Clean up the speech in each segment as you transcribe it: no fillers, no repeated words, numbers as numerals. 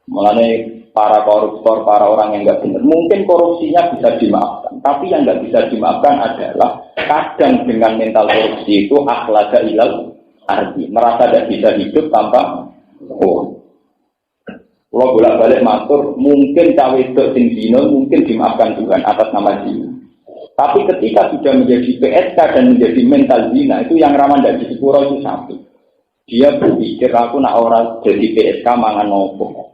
Mulane para koruptor, para orang yang nggak benar, mungkin korupsinya bisa dimaafkan, tapi yang nggak bisa dimaafkan adalah kadang dengan mental korupsi itu akhlaka ilal arti, merasa tidak bisa hidup tanpa Kalau bolak-balik matur, mungkin cawe itu sing zina mungkin dimaafkan Tuhan atas nama zina. Tapi ketika sudah menjadi PSK dan menjadi mental zina, itu yang rawan dari sepuro itu satu. Dia berpikir aku nak orang jadi PSK mangan nopo.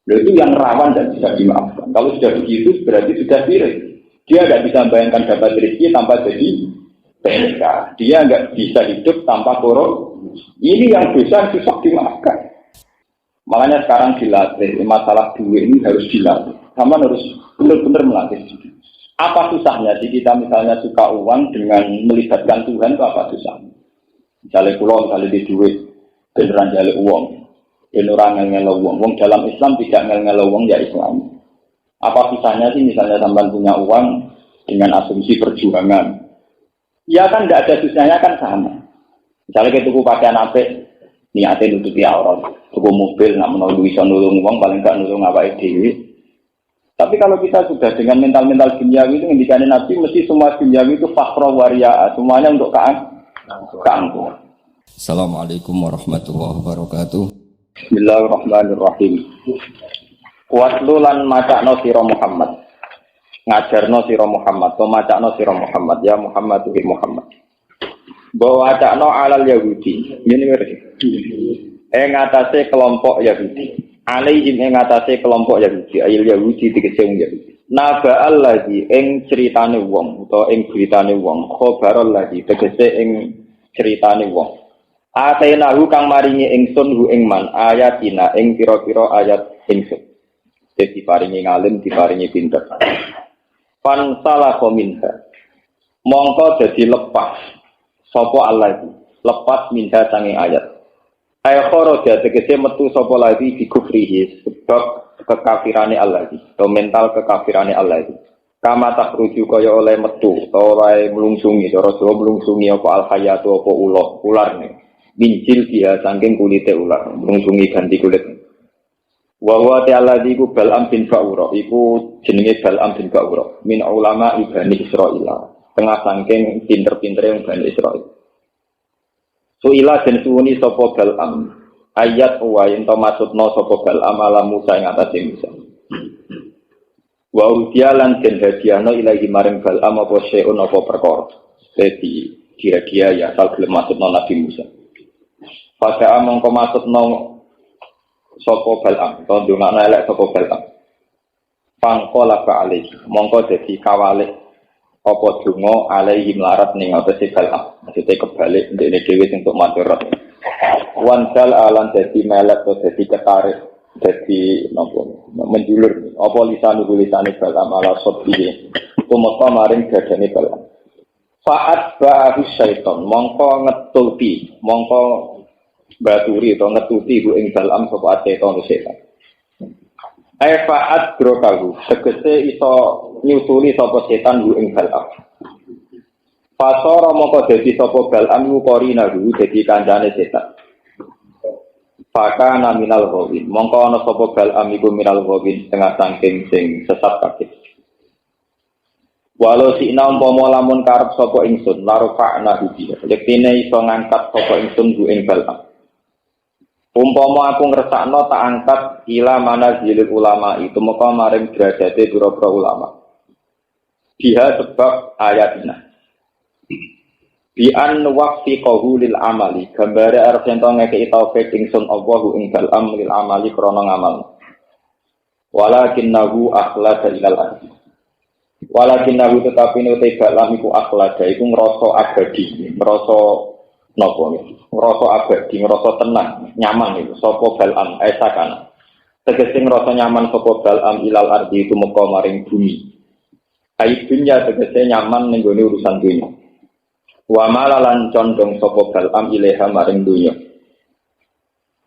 Itu yang rawan dan bisa dimaafkan. Kalau sudah begitu berarti sudah sirik. Dia tidak bisa bayangkan dapat rezeki tanpa jadi PSK. Dia nggak bisa hidup tanpa korup. Ini yang dosa susah dimaafkan. Makanya sekarang dilatih, masalah duit ini harus dilatih. Sama harus benar-benar melatih. Apa susahnya sih kita misalnya suka uang dengan melibatkan Tuhan itu apa susahnya? Misalnya pulau, misalnya di duit, beneran jalur uang, beneran ngel uang. Uang dalam Islam tidak ngel uang ya Islam. Apa susahnya sih misalnya sampai punya uang dengan asumsi perjuangan? Ya kan tidak ada susahnya kan sama. Misalnya kita tuku pakaian apik, niatnya nutupi aurat, tuku mobil, nak menolak bisa nulung uang, paling tak nulung apa ide. Tapi kalau kita sudah dengan mental-mental duniawi itu, ngendikanin Nabi, mesti semua duniawi itu fakhra wariya, semuanya untuk keangkuhan. Assalamualaikum warahmatullahi wabarakatuh. Bismillahirrahmanirrahim. Watlu lan macakno sira Muhammad, ngajarno sira Muhammad, to macakno sira Muhammad, ya Muhammad tuhi Muhammad. Bahwa acakno alal Yahudi, ini ngerti. Ngatasi kelompok Yahudi. Alaihim ngatasi kelompok Yahudi, ayil Yahudi tegese wong Yahudi. Naba'al lagi ing ceritane wong utawa ing beritane wong, khobarul lagi tegese ing ceritane wong. Atainahu kang maringi ingsun hu ing man ayatina ing pira-pira ayat ingsun. Dadi paringi ngalim, diparingi pinter. Fan salah minha. Mongko dadi lepas sapa Allah iki, lepas minha sange ayat. Ayakoro dia tegese metu sapa lagi di kufrihi sebab kekafirane Allah iki, atau mental kekafirane Allah iki. Kama tak rujuk kaya oleh metu, ora mlungsungi, cara Jawa mlungsungi apa al-hayatu apa ularne. Bincil dia saking kulite ular, mlungsungi ganti kulit. Wa huwa ta'ala iku Bal'am bin Ba'ura, iku jenenge Bal'am bin Ba'ura, min ulama Bani Israil. Tengah saking pinter-pintere wong Bani Israil. Suila den suwuni sapa Bal'am ayat wa yen to maksudna sapa Bal'am ala Musa ing atase Musa. Wa udia lan den hadiahno ilahi maring Bal'am apa seun apa perkara. Dadi kira-kira ya asal gelem maksudna Nabi Musa. Pada mongko maksudna sapa Bal'am, to ndongakno elek sapa Bal'am. Pangkola ba'alih, mongko dadi kawalik apa donga alaihi melarat ning atase Bal'am. Maksudnya kebalik ndekne dhewe sing untuk matur. Wansal alan dadi melek atau dadi ketarik, dadi napa menjulur apa lisane Bal'am ala sobihi. Tumeka maring dadane Bal'am. Fa'at ba'ahu syaiton, mongko ngetulti, mongko baturi atau ngetuti ku ing Bal'am sapa setan. Fa'at brokahu, tegese iso nyusuli sapa setan ku ing Bal'am. Fasara moko dadi sapa Bal'am ku korinahu dadi kancane setan. Faka naminal ghawin, mongko ana sapa Bal'am iku minal ghawin setengah saking sing sesat kabeh. Walau si ina umpama lamun karep sapa ingsun larufa'na bihi, yektine iso ngangkat sapa ingsun ku ing Bal'am. Umpama aku ngersakno tak angkat ila manazilil ulama itu maka maring derajate pira-pira ulama. Dia sebab ayatina. Bi an waqfi qawlil amali, gambare arep ento ngekeki taufik ingsun Allahu ing Bal'am lil amali krana ngamal. Walakinnahu akhlada ilal ardi. Walakinnahu tetapi nek Bal'am iku akhlada iku ngrasa abadi, ngrasa napa niku? Ngrasa abadi, ngrasa tenang, nyaman itu sapa Bal'am esakana. Tegese ngrasa nyaman sapa Bal'am ilal ardi itu meka maring bumi. Ai dunya tegese nyaman ning gone urusan dunya. Wa malalan condong sapa Bal'am ilaha maring dunya.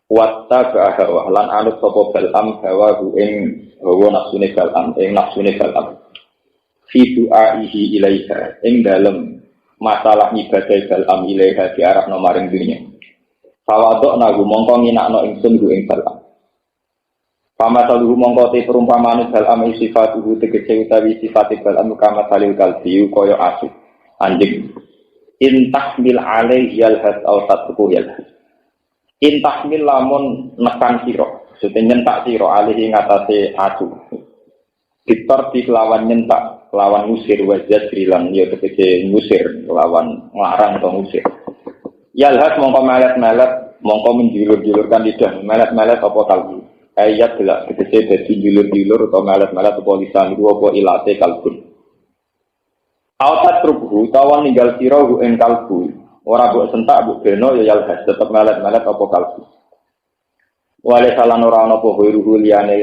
Watta hawa lan anut sapa Bal'am hawa ing hawa nafsune Bal'am, ing nafsune Bal'am. Fi du'aihi ilaiha ing dalem masalah ibadah Bal'am ilaiha diarahno maring dunya. Fawadok nagu mongko nginakno ingsun ku ing Bal'am. Pama saluhu mongko te perumpamaan bal am sifatuhu tegese utawi sifat bal am kama salil kalbi kaya asu anjing. Intahmil alaihi yalhas aw tatruku yalhas. Intahmil lamun nekan sira, maksudnya nyentak sira alaihi ngatasé asu. Ditor di lawan nyentak, lawan ngusir wajah rilang ya tegese ngusir, lawan nglarang atau ngusir. Yalhas mongko melet-melet, mongko menjulur-julurkan lidah, melet-melet apa kalbu. Ayat gelak tegese dadi julur-julur atau melet-melet apa lisan iku apa ilate kalbun. Autat rubuh utawa ninggal sira ing kalbu. Ora mbok sentak mbok beno ya yalhas tetep melet-melet apa kalbu. Wale salan ora ana apa wiruhu liyane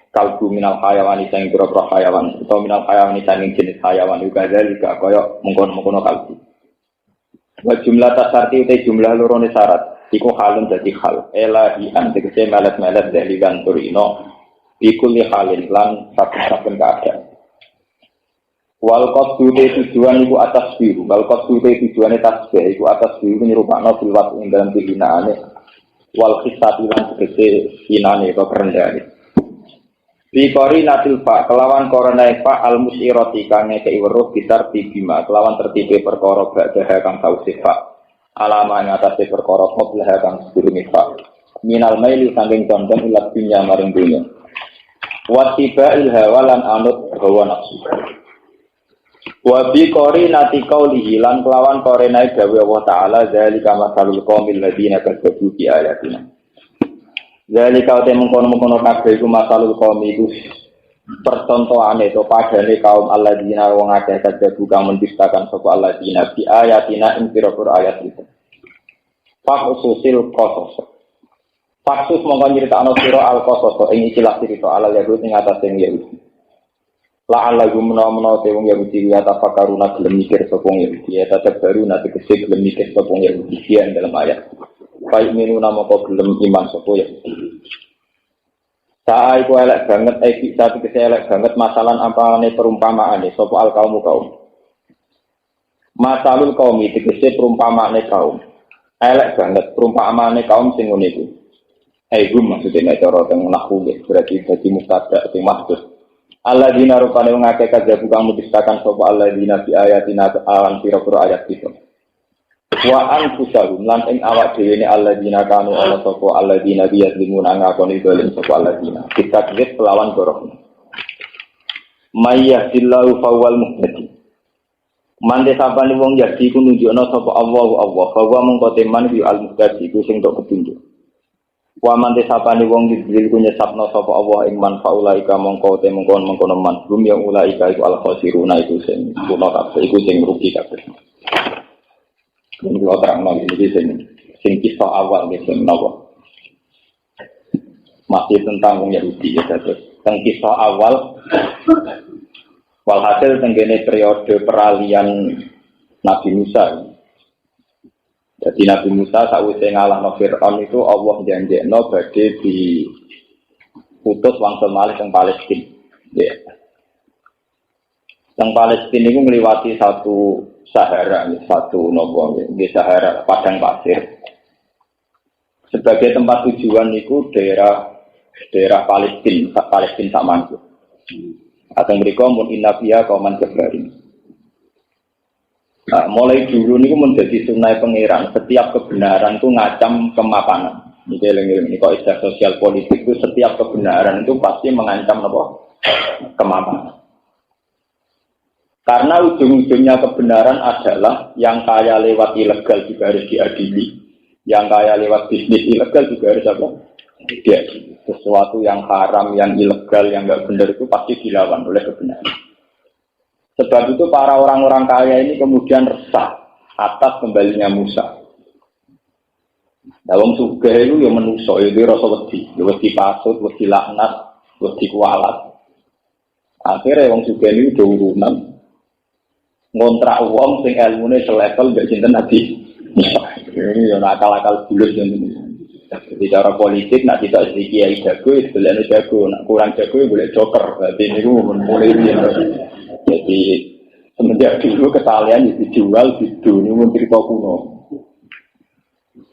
kalbu minal hayawani sing pira-pira hayawan utawa minal hayawani sing jenis hayawan juga dalika kaya mengkono-mengkono kalbu. Wa jumlah tasarti te jumlah lorone syarat iku halun dadi hal elahian tegese melet-melet dari ganturino iku li halin lan saben-saben keadaan. Wal qasdu te tujuan iku atas biru wal qasdu te tujuane tasbih iku atas biru nyerupakno silwat ing dalam pihinaane wal khisati lan tegese hinane atau kerendane. Bikori natil fa kelawan korona fa al musirati kang ngekei weruh bitar bima kelawan tertibe perkara badhe kang sausi fa alama ing atase perkara qablah kang sedurunge fa minal maili sanging condong ilat dunya maring dunya wa tibail hawa lan anut hawa nafsu wa bikori nati qaulihi lan kelawan korena dawe Allah taala zalika masalul qaumil ladina kadzabu bi ayatina. Jadi kau mengkono kabeh iku masalul qaum iku percontohane to padane kaum alladzina wong akeh kadhebu kang mendustakan sapa alladzina bi ayatina ing pira-pira ayat itu. Fakususil qasas. Faksus mongko nyritakno sira al-qasas ing istilah cerita ala yahud ing atase Yahudi. La alaihi menawa te wong Yahudi ya tafakaruna gelem mikir sapa Yahudi ya tetep baru nanti kesik gelem mikir sapa Yahudi dalam ayat. Baik minu nama kau gelem iman sopo ya. Saya iku elek banget, bisa elek banget masalah ampane perumpamaan nih sopo al kaum. Masalul kaum itu perumpamaan kaum. Elek banget perumpamaan kaum sing ngene iku. Gum maksudnya cara teng nahwu berarti dadi mubtada sing maksud. Alladzina rupane ngake kadhebu kang mudistakan sopo alladzina bi ayatina awan pira-pira ayat itu. Wa anfusahum lan ing awak dhewe ne alladzina kanu ana sapa alladzina biyazlimuna ngakoni dolim sapa alladzina kita kit lawan gorok mayyahillahu fawwal muhtadi mande sapane wong yadi ku nunjukna sapa Allah bahwa mengko teman bi al muhtadi ku sing tok petunjuk wa mande sapane wong didil ku nyesapna sapa Allah ing manfaulaika mongko te mengkon man gum yang ulaika iku al khosiruna iku sing kuno kabeh iku sing rugi kabeh. Ini kalau terang lagi sing kisah awal nih sing nopo masih tentang orang Yahudi ya terus tentang kisah awal walhasil tenggene periode peralihan Nabi Musa. Jadi Nabi Musa sakwise ngalahno Fir'aun itu Allah janjekno badhe diutus wangsul malih teng Palestina. Ya. Teng Palestina itu ngliwati satu Sahara, satu nopo, di Sahara padang pasir. Sebagai tempat tujuan itu daerah Palestina sama itu. Atau mereka mun innabiya kauman kebarin. Nah, mulai dulu ini menjadi sunnah pangeran. Setiap kebenaran itu ngacam kemapanan. Ini kok istilah sosial politik itu setiap kebenaran itu pasti mengancam nopo kemapanan. Karena ujung-ujungnya kebenaran adalah yang kaya lewat ilegal juga harus diadili. Yang kaya lewat bisnis ilegal juga harus apa? Diadili. Sesuatu yang haram, yang ilegal, yang enggak benar itu pasti dilawan oleh kebenaran. Sebab itu para orang-orang kaya ini kemudian resah atas kembalinya Musa. Dalam sugih itu yang menungso itu rasa wedi pasut, wedi laknat, wedi kualat. Akhirnya wong sugih ini udah urunan. Ngontrak uang sing ilmune selevel mbek sinten Nabi Musa. Ini yo akal-akal bulus ini. Jadi cara politik nak tidak sedikit kiai jago, istilahnya jago, nak kurang jago boleh joker. Jadi ini mulai jadi semenjak dulu kesalahan dijual di dunia menteri kuno.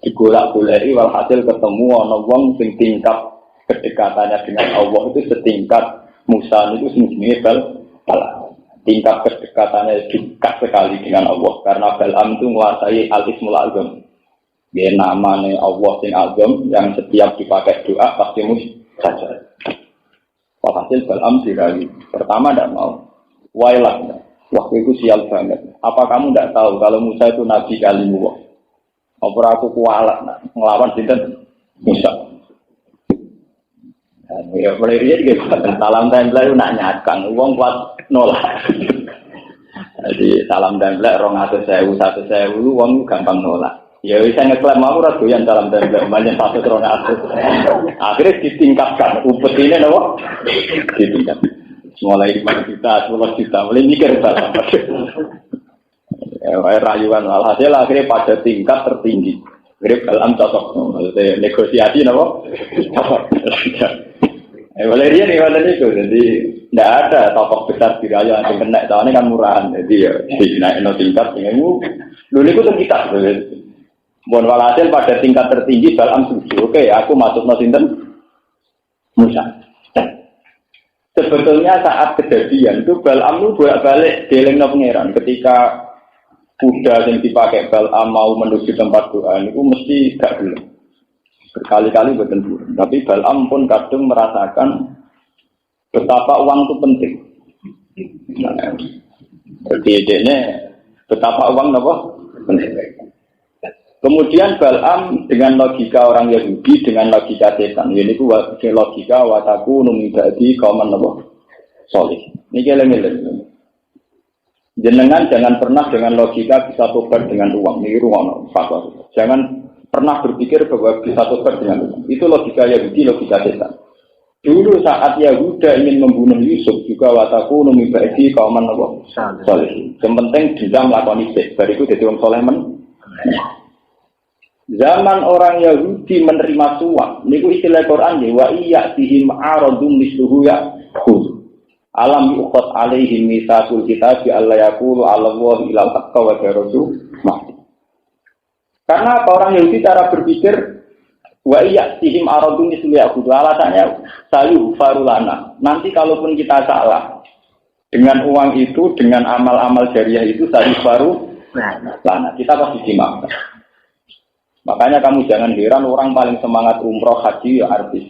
Digolak-goleki walhasil ketemu ana wong sing tingkat kedekatannya dengan Allah itu setingkat Musa itu sebenarnya Balaam. Tingkat kedekatannya dekat sekali dengan Allah karena Balaam itu menguasai al-ismul azam. Dia namanya Allah sing azam yang setiap dipakai doa pasti mustajab. Hasil Balaam dirayu. Pertama tidak mau. Wailah. Waktu itu sial banget. Apa kamu tidak tahu kalau Musa itu nabi kalimullah? Apa aku kualat ngelawan sinten Musa? Ya pelirian gitu. Salam tempel nak nyakang. Uang kuat nolak. Jadi salam tempel 200.000, 100.000 uang gampang nolak. Ya bisa ngeklaim mau ora doyan salam tempel, banyak 100.000. Akhirnya ditingkatkan. Upet ini nopo? Ditingkatkan. Mulai 5 juta, 10 juta, mulai mikir salam. Rayuan alhasil akhirnya pada tingkat tertinggi. Grip dalam cocok, maksudnya negosiasi nopo? Valeria nih mana itu, jadi tidak ada tokoh besar di raya yang kena, soalnya kan murahan, jadi ya naik no tingkat, dulu itu tingkat, bon walhasil pada tingkat tertinggi Balaam setuju, oke, aku masuk no sinten Musa. Sebetulnya saat kejadian itu Balaam itu bolak-balik deleng no pangeran, ketika kuda yang dipakai Balaam mau menuju tempat doa, itu mesti gak belum. Berkali-kali bertempur. Tapi Balaam pun kadang merasakan betapa uang itu penting. Jadi ini betapa uang apa? Penting. Kemudian Balaam dengan logika orang Yahudi, dengan logika setan. Ini itu logika wataku numibadi kauman apa? Solih. Ini keleng-keleng. Jenengan jangan pernah dengan logika bisa tobat dengan uang. Ini ruang fatwa. Jangan pernah berpikir bahwa bisa tobat dengan uang. Itu logika Yahudi, logika setan. Dulu saat Yahuda ingin membunuh Yusuf juga wataku numibadi kauman apa? Solih. Yang penting bisa melakukan isek. Bariku jadi orang soleh Zaman orang Yahudi menerima suap. Niku istilah Quran ya wa iya bihim aradum misluhu ya khud. Alam yuqat alaihim mitsaqul kitab alla yaqulu ala wa ilal haqqa wa rasul. Karena apa orang Yahudi cara berpikir wa iya bihim aradum misluhu ya khud. Alasannya sayu farulana. Nanti kalaupun kita salah dengan uang itu, dengan amal-amal jariah itu sayu farulana. Kita pasti dimaafkan. Makanya kamu jangan heran orang paling semangat umroh haji ya artis.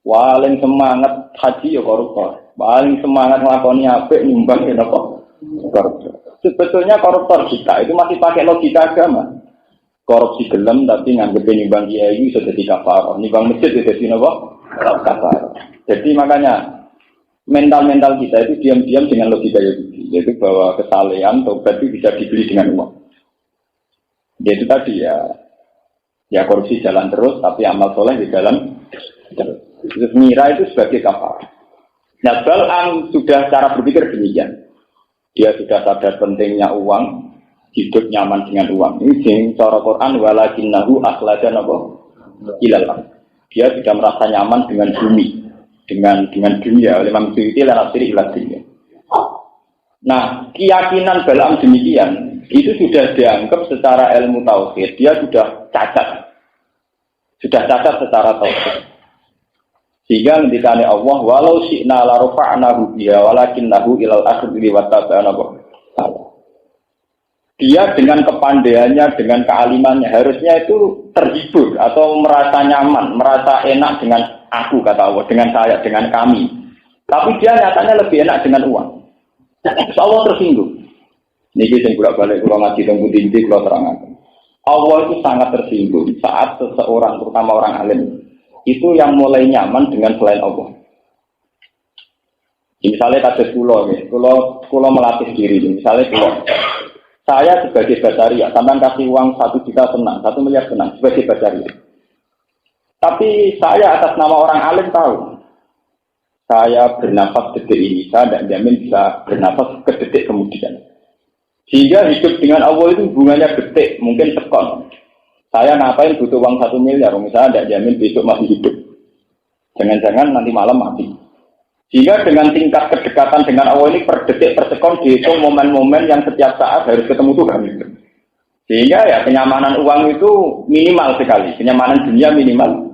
Paling semangat haji ya koruptor. Paling semangat ngelakoni apik nyumbang ya koruptor. Sebetulnya koruptor kita itu masih pakai logika agama. Korupsi gelem tapi nganggep nyumbang kiai sudah jadi kafarah. Nyumbang masjid itu jadi kafarah. Jadi makanya mental kita itu diam-diam dengan logika Yahudi. Yaitu bahwa kesalehan tobat itu bisa dibeli dengan uang. Yaitu tadi ya korupsi jalan terus, tapi amal soleh di jalan terus. Mira itu sebagai kafar. Nah, Balaam sudah cara berpikir demikian. Dia sudah sadar pentingnya uang, hidup nyaman dengan uang. Ini cara Quran walakinnahu akhladan apa? Ilal. Dia sudah merasa nyaman dengan bumi, dengan dunia. Oleh Imam Suyuti lan asri ila dunia. Nah, keyakinan Balaam demikian itu sudah dianggap secara ilmu tauhid, dia sudah cacat secara tauhid. Sehingga ketika Allah walau syi'na la rafa'nahu biha walakinnahu ilal akhiri wa tabana. Dia dengan kepandaiannya, dengan kealimannya harusnya itu terhibur atau merasa nyaman, merasa enak dengan aku kata Allah, dengan saya, dengan kami. Tapi dia nyatanya lebih enak dengan uang. Allah tersinggung. Niki sing bolak-balik kula ngaji teng pundi kula terangaken. Allah itu sangat tersinggung saat seseorang, terutama orang alim, itu yang mulai nyaman dengan selain Allah. Misalnya kados kula melatih diri, misalnya saya sebagai basaria, sampean kasih uang 1 juta senang, 1 miliar senang sebagai basaria. Tapi saya atas nama orang alim tahu, saya bernafas detik ini, saya tidak jamin bisa bernafas ke detik kemudian. Sehingga hidup dengan Allah itu hubungannya detik, mungkin sekon. Saya ngapain butuh uang 1 miliar, misalnya tidak jamin besok masih hidup. Jangan-jangan nanti malam mati. Sehingga dengan tingkat kedekatan dengan Allah ini per detik, per sekon dihitung momen-momen yang setiap saat harus ketemu Tuhan. Sehingga ya kenyamanan uang itu minimal sekali, kenyamanan dunia minimal.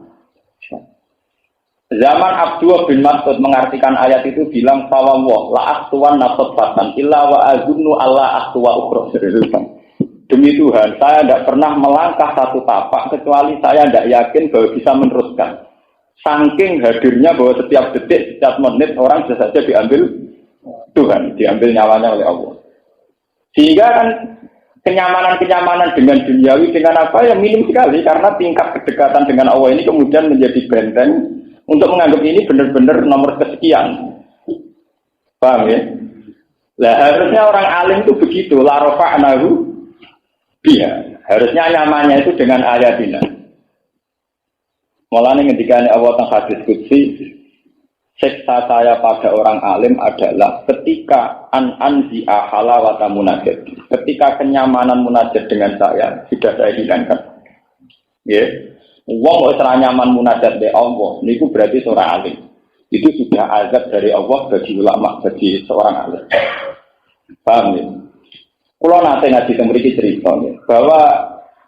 Zaman Abdullah bin Mas'ud mengartikan ayat itu bilang fawwah la aqtuwan nafatan illa wa azunnu alla aqtuwa ukhra. Demi Tuhan, saya tidak pernah melangkah satu tapak kecuali saya tidak yakin bahwa bisa meneruskan. Saking hadirnya bahwa setiap detik, setiap menit orang bisa saja diambil Tuhan, diambil nyawanya oleh Allah. Sehingga kan kenyamanan-kenyamanan dengan duniawi dengan apa ya minim sekali karena tingkat kedekatan dengan Allah ini kemudian menjadi benteng untuk menganggap ini benar-benar nomor kesekian. Paham ya? Lah harusnya orang alim itu begitu, la rafa'nahu biha. Harusnya nyamannya itu dengan ayatina. Mulane ketika Allah teng hadis qudsi, siksa saya pada orang alim adalah ketika anzi'a halawata munajat. Ketika kenyamanan munajat dengan saya sudah saya hilangkan. Ya. Wong wis ora nyaman munajat be Allah, niku berarti seorang alim. Itu sudah azab dari Allah bagi ulama, bagi seorang alim. Paham ya? Kalau nanti ngaji memiliki cerita bahwa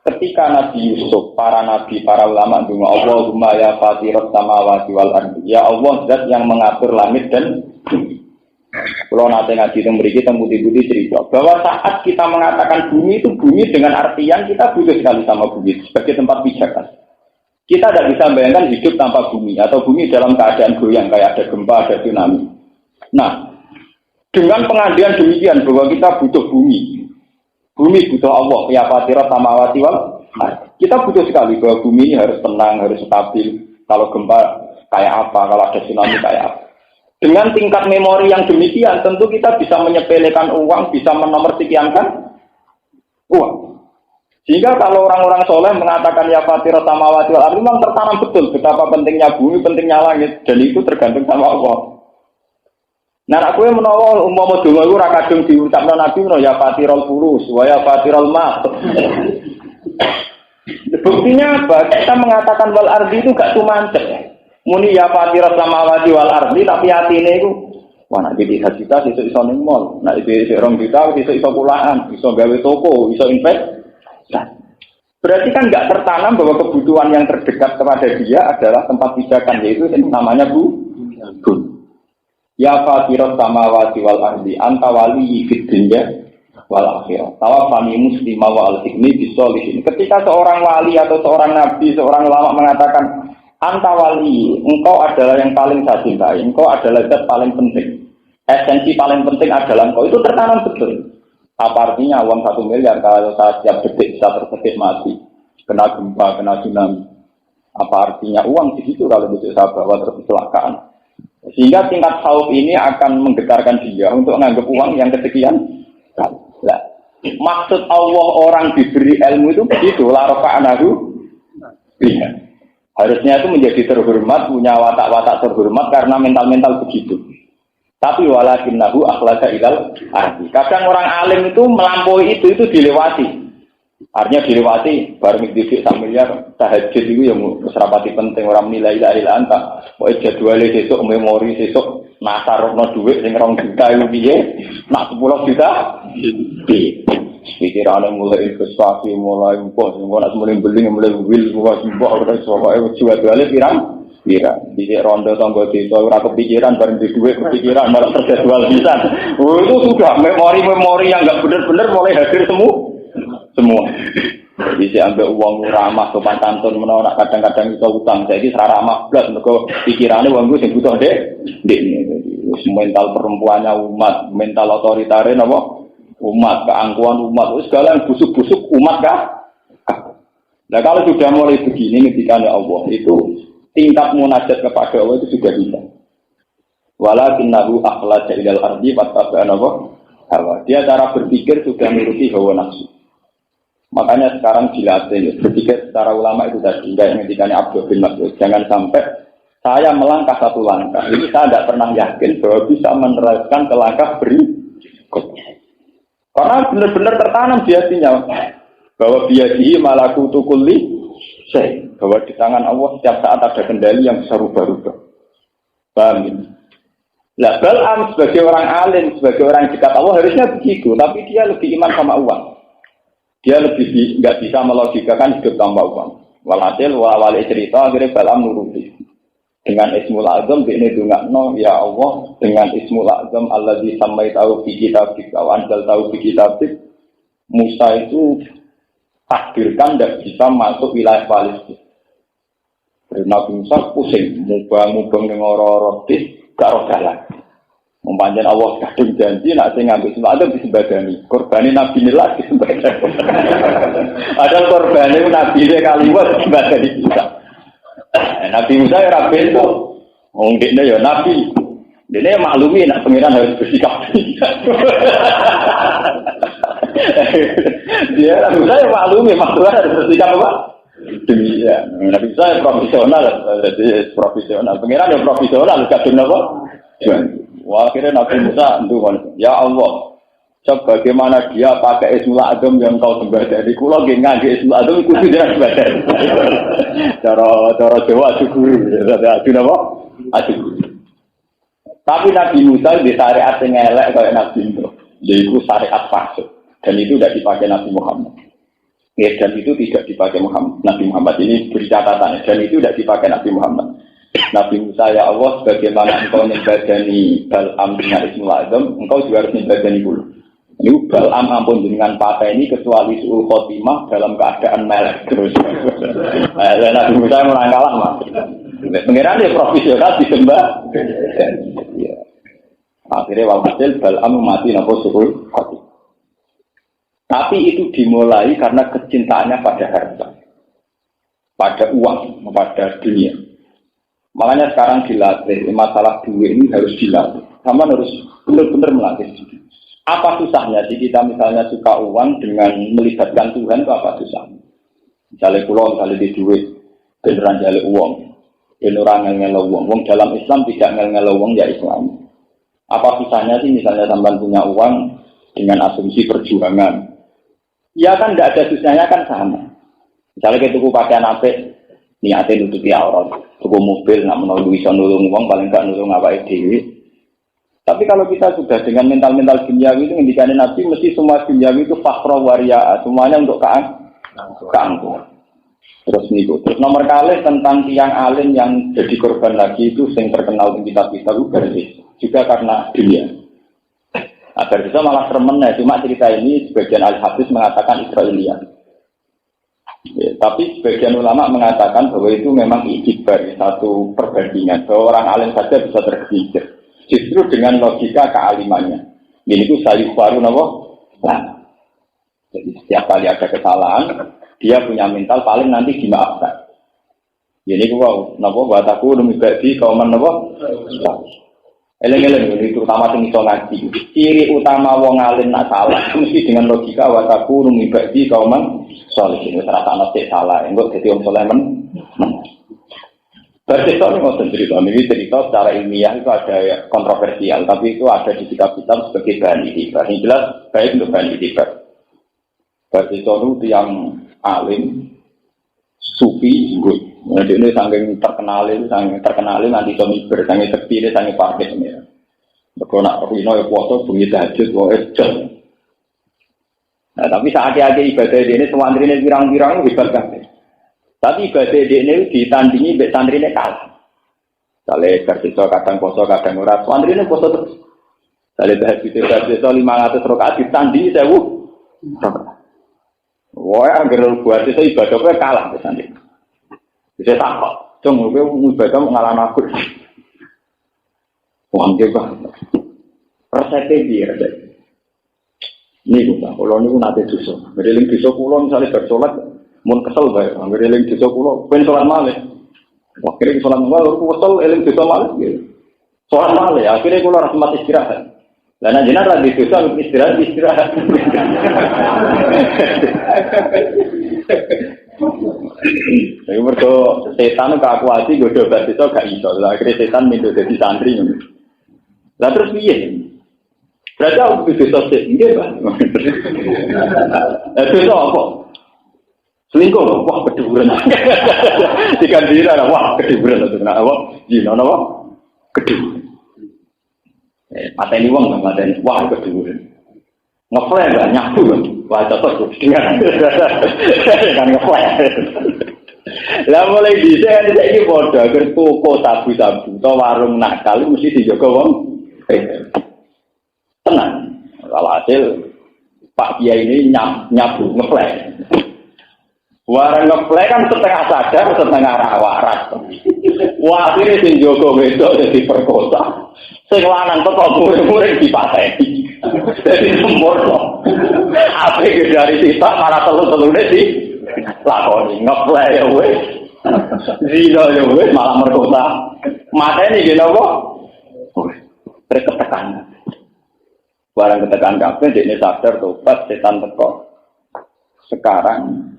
ketika Nabi Yusuf, para nabi, para ulama dungo Allahumma ya fatirat samawati wal ardi, ya Allah zat yang mengatur langit dan bumi. Kalau nanti ngaji memiliki tembuti-tembuti cerita bahwa saat kita mengatakan bumi itu bumi dengan artian kita butuh sekali sama bumi sebagai tempat pijakan. Kita tidak bisa bayangkan hidup tanpa bumi atau bumi dalam keadaan goyang kayak ada gempa, ada tsunami. Nah, dengan pengandian demikian bahwa kita butuh bumi. Bumi butuh Allah, ya fatirat samawati wal ardi. Kita butuh sekali bahwa bumi ini harus tenang, harus stabil. Kalau gempa kayak apa, kalau ada tsunami kayak apa. Dengan tingkat memori yang demikian, tentu kita bisa menyepelekan uang, bisa menomorsekiankan uang. Sehingga kalau orang-orang soleh mengatakan ya fatirat samawati wal ardi, memang tertanam betul betapa pentingnya bumi, pentingnya langit, dan itu tergantung sama Allah. Nah, aku yang menawa umpama donga iku ora kadung diucapno Nabi menawa ya fatirul furus wa ya fatirul mat. Buktinya apa? Kita mengatakan wal ardi itu gak tumantek. Muni ya fatirat samawati wal ardi tapi atine iku wah nek iki cita iso ning mall, nek iki 2 juta iso kulaan, iso gawe toko, iso invest. Nah, berarti kan nggak tertanam bahwa kebutuhan yang terdekat kepada dia adalah tempat pijakan, yaitu namanya bumi. Ya fatirat samawati wal ardi anta wali fid dunya wal akhirah. Tawaffani muslima wa alhiqni bisolihin. Ketika seorang wali atau seorang nabi, seorang ulama mengatakan anta wali, engkau adalah yang paling saya cintai, engkau adalah zat paling penting. Esensi paling penting adalah engkau, itu tertanam betul. Apa artinya uang 1 miliar kalau saya setiap detik bisa terpetik mati, kena gempa, kena tsunami? Apa artinya uang di situ kalau bisa saya bawa terkecelakaan? Sehingga tingkat khauf ini akan menggetarkan dia untuk menganggap uang yang kesekian. Nah, maksud Allah orang diberi ilmu itu begitu, la rafa'nahu biha. Harusnya itu menjadi terhormat, punya watak-watak terhormat karena mental-mental begitu. Tapi walakinnahu akhlaqa ilal ardi. Kadang orang alim itu melampaui itu dilewati. Artinya dilewati bareng didik 1 miliar tahajud itu yang serapati penting orang nilai ilahi anta. Pokoke jadwale sesuk memori sesuk nasarno dhuwit sing 2 juta itu piye? Nak 10 juta. Pikirane mulai investasi, mulai impor, mulai beli, mulai wil, mulai semua jadwale pirang? Iya, di ronde tangga desa ora kepikiran bareng di duit kepikiran malah terjadwal pisan. Oh, itu sudah memori-memori yang enggak benar-benar mulai hadir semua. Jadi saya ambil uang ramah sopan santun menawa kadang-kadang iso utang. Saiki ora ramah blas mergo pikirane wong sing butuh ndekne. Wis mental perempuannya umat, mental otoritarian apa? Umat, keangkuhan umat, segala yang busuk-busuk umat kah? Nah, kalau sudah mulai begini ketika Allah itu tingkat munajat kepada Allah itu sudah bisa. Walakinnahu akhlaqa ilal ardi fattaba'a hawa. Dia cara berpikir sudah menuruti hawa nafsu. Makanya sekarang dilatih berpikir secara ulama itu tadi yang ngendikane Abdul bin Mas'ud. Jangan sampai saya melangkah 1 langkah. Ini saya tidak pernah yakin bahwa bisa meneruskan ke langkah berikutnya. Karena benar-benar tertanam di hatinya bahwa biadihi malakutu kulli syai'. Bahwa di tangan Allah setiap saat ada kendali yang bisa rubah-rubah. Paham ini? Nah, Bal'am sebagai orang alim, sebagai orang dekat Allah harusnya begitu, tapi dia lebih iman sama uang. Dia lebih nggak bisa melogikakan hidup tanpa uang. Walhasil wali cerita akhirnya Bal'am nuruti. Dengan Ismul Azam ini dungakno ya Allah dengan Ismul Azam alladzi samaitahu fi kitabik wa anzaltahu fi kitabik. Musa itu takdirkan tidak bisa masuk wilayah Palestina. Nabi Musa pusing, mubang dengan orang-orang gak roh jalan. Mempanjang Allah kadung janji nak sing ngambil Ismul Azam disembadani. Korbane Nabi nilai disembadani. Padahal korbane Nabi dia kaliwat disembadani Musa. Nabi Musa ya rapi itu, orang dia ya Nabi, dia maklumi nak pengiran harus bersikap. Dia Nabi Musa ya maklumi maksudnya harus bersikap apa? Demikian. Nabi Musa ya profesional, pengiran ya profesional, kadang apa? Wah akhirnya Nabi Musa itu ya Allah. Bagaimana dia pakai Ismul Azam yang kau sembah dari kulo ngaji Ismul Azam itu sudah sembah. Cara Jawa syukur, ada apa? Syukur. Tapi Nabi Musa di syariat yang elek kayak Nabi itu, yaitu syariat fasik dan itu tidak dipakai Nabi Muhammad. Ya, dan itu tidak dipakai Nabi Muhammad ini beri catatan dan itu tidak dipakai Nabi Muhammad. Nabi Musa ya Allah, bagaimana engkau membadani Bal'am dengan Ismul Azam, engkau juga harus membadani dulu. Ini Bal'am ampun dengan pakai ini kecuali su'ul khotimah dalam keadaan melek terus. Nabi Musa merangkalah mas. Pengiran dia profesional disembah. Ya. Akhirnya walhasil Bal'am mati napa su'ul khotimah. Tapi itu dimulai karena kecintaannya pada harta, pada uang, pada dunia. Makanya sekarang dilatih masalah duit ini harus dilatih. Sama harus benar-benar melatih. Apa susahnya sih kita misalnya suka uang dengan melibatkan Tuhan itu apa susahnya? Misalnya pulau, misalnya di duit, beneran jale uang, beneran ngel-ngel uang. Uang dalam Islam tidak ngel-ngel uang ya Islam. Apa susahnya sih misalnya sampai punya uang dengan asumsi perjuangan? Ya kan tidak ada susahnya kan sama. Misalnya kita tuku pakaian apik, niatnya nutupi aurat, tuku mobil, nak menolak bisa nulung uang paling gak nulung apa ide. Tapi kalau kita sudah dengan mental-mental duniawi itu ngendikane Nabi mesti semua duniawi itu fakhra waria, semuanya untuk keangkuhan. Terus niku. Terus nomor kali tentang tiang alim yang jadi korban lagi itu yang terkenal di kitab-kitab itu juga karena dunia. Agar bisa malah sermennya, cuma cerita ini sebagian al-hadis mengatakan Israiliyat. Ya, tapi sebagian ulama mengatakan bahwa itu memang ikhtibar, satu perbandingan bahwa orang alim saja bisa tergelincir. Justru dengan logika kealimannya. Ini itu sayup baru nah. Jadi setiap kali ada kesalahan, dia punya mental paling nanti dimaafkan. Ini wow, napa bataku demi bagi kauman napa? Eleng-eleng ini terutama sing iso ngaji. Ciri utama wong alim nak salah mesti dengan logika wataku demi bagi kauman saleh. Ini terasa ana salah, engko dadi wong saleh men. Cerita ini mau cerita secara ilmiah itu ada kontroversial, tapi itu ada di kitab-kitab sebagai bahan itibar. Ini jelas baik untuk bahan itibar. Cerita itu yang alim, sufi, good. Jadi ini saking terkenal nanti somiber, saking terpilih, saking parkir ini. Kalau nak rino ya puasa bunyi tahajud, jam. Nah tapi saat-saat ibadah ini semua ini pirang-pirang hebat kan. Tapi ibadah ini ditandingi mbek santrine kalah. Sale kerja kadang poso kadang ora. Santrine poso terus. Sale tahajud 500 rakaat ditandingi 1000. Wah, anggere buat itu ibadah kowe kalah mbek santrine. Bisa takok, cung kowe ibadah ngalahno aku. Wah, nggih Pak. Resepnya piye resep? Niku Pak, kula niku nate dosa. Mriling dosa kula misale bar salat mun kesel bae, anggere eling dosa kula, ben salat malih. Wah, kira salat malih kok kesel eling dosa malih nggih. Salat malih, akhire kula ora sempat istirahat. Lah nek jenengan ra dosa istirahat. Saya mergo setan kakuati godho dosa gak iso. Lah akhire setan mindo dadi santri ngono. Lah terus piye? Berarti aku dosa sik, nggih, Pak. Dosa apa? Selingkuh, wah keduburan. Diganti lah, wah keduburan itu kenapa? Apa? Zina, apa? Keduburan. Mateni wong, mateni, wah keduburan. Ngeflare nggak nyapu kan? Wah cocok dengan kan ngeflare. Lah mulai dhisik kan saiki padha agar toko sabu-sabu utawa warung nakal mesti dijaga wong. Tenang. Walhasil Pak Kiai ini nyabu ngeplek. Warang ngeplek kan setengah sadar, setengah waras. Wah, akhirnya sing jogo wedok jadi perkosa. Sing lanang teko murid-murid dipateni. Jadi sempurna. Apa dari sisa para telur-telurnya sih lakoni ngeplek ya wes. Zina ya wes malah merkosa. Mateni gini apa? Ketekan. Barang ketekan kabeh dekne sadar tobat setan teko. Sekarang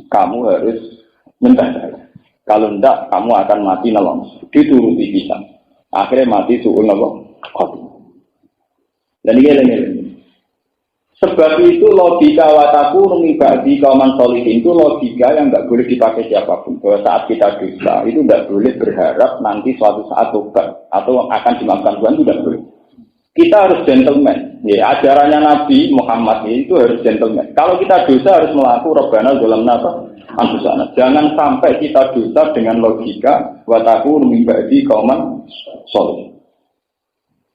kamu harus minta saya. Kalau tidak, kamu akan mati nolong. Dituruti bisa. Akhirnya mati suul nolong. Dan ini. Sebab itu logika wataku numibadi kauman solihin itu logika yang tidak boleh dipakai siapapun. Bahwa saat kita dosa itu tidak boleh berharap nanti suatu saat tobat atau akan dimaafkan Tuhan, itu tidak boleh. Kita harus gentleman. Ya, ajarannya Nabi Muhammad itu harus gentleman. Kalau kita dosa harus melakukan Rabbana zalamna anfusana. Jangan sampai kita dosa dengan logika wataku numibadi kauman solihin.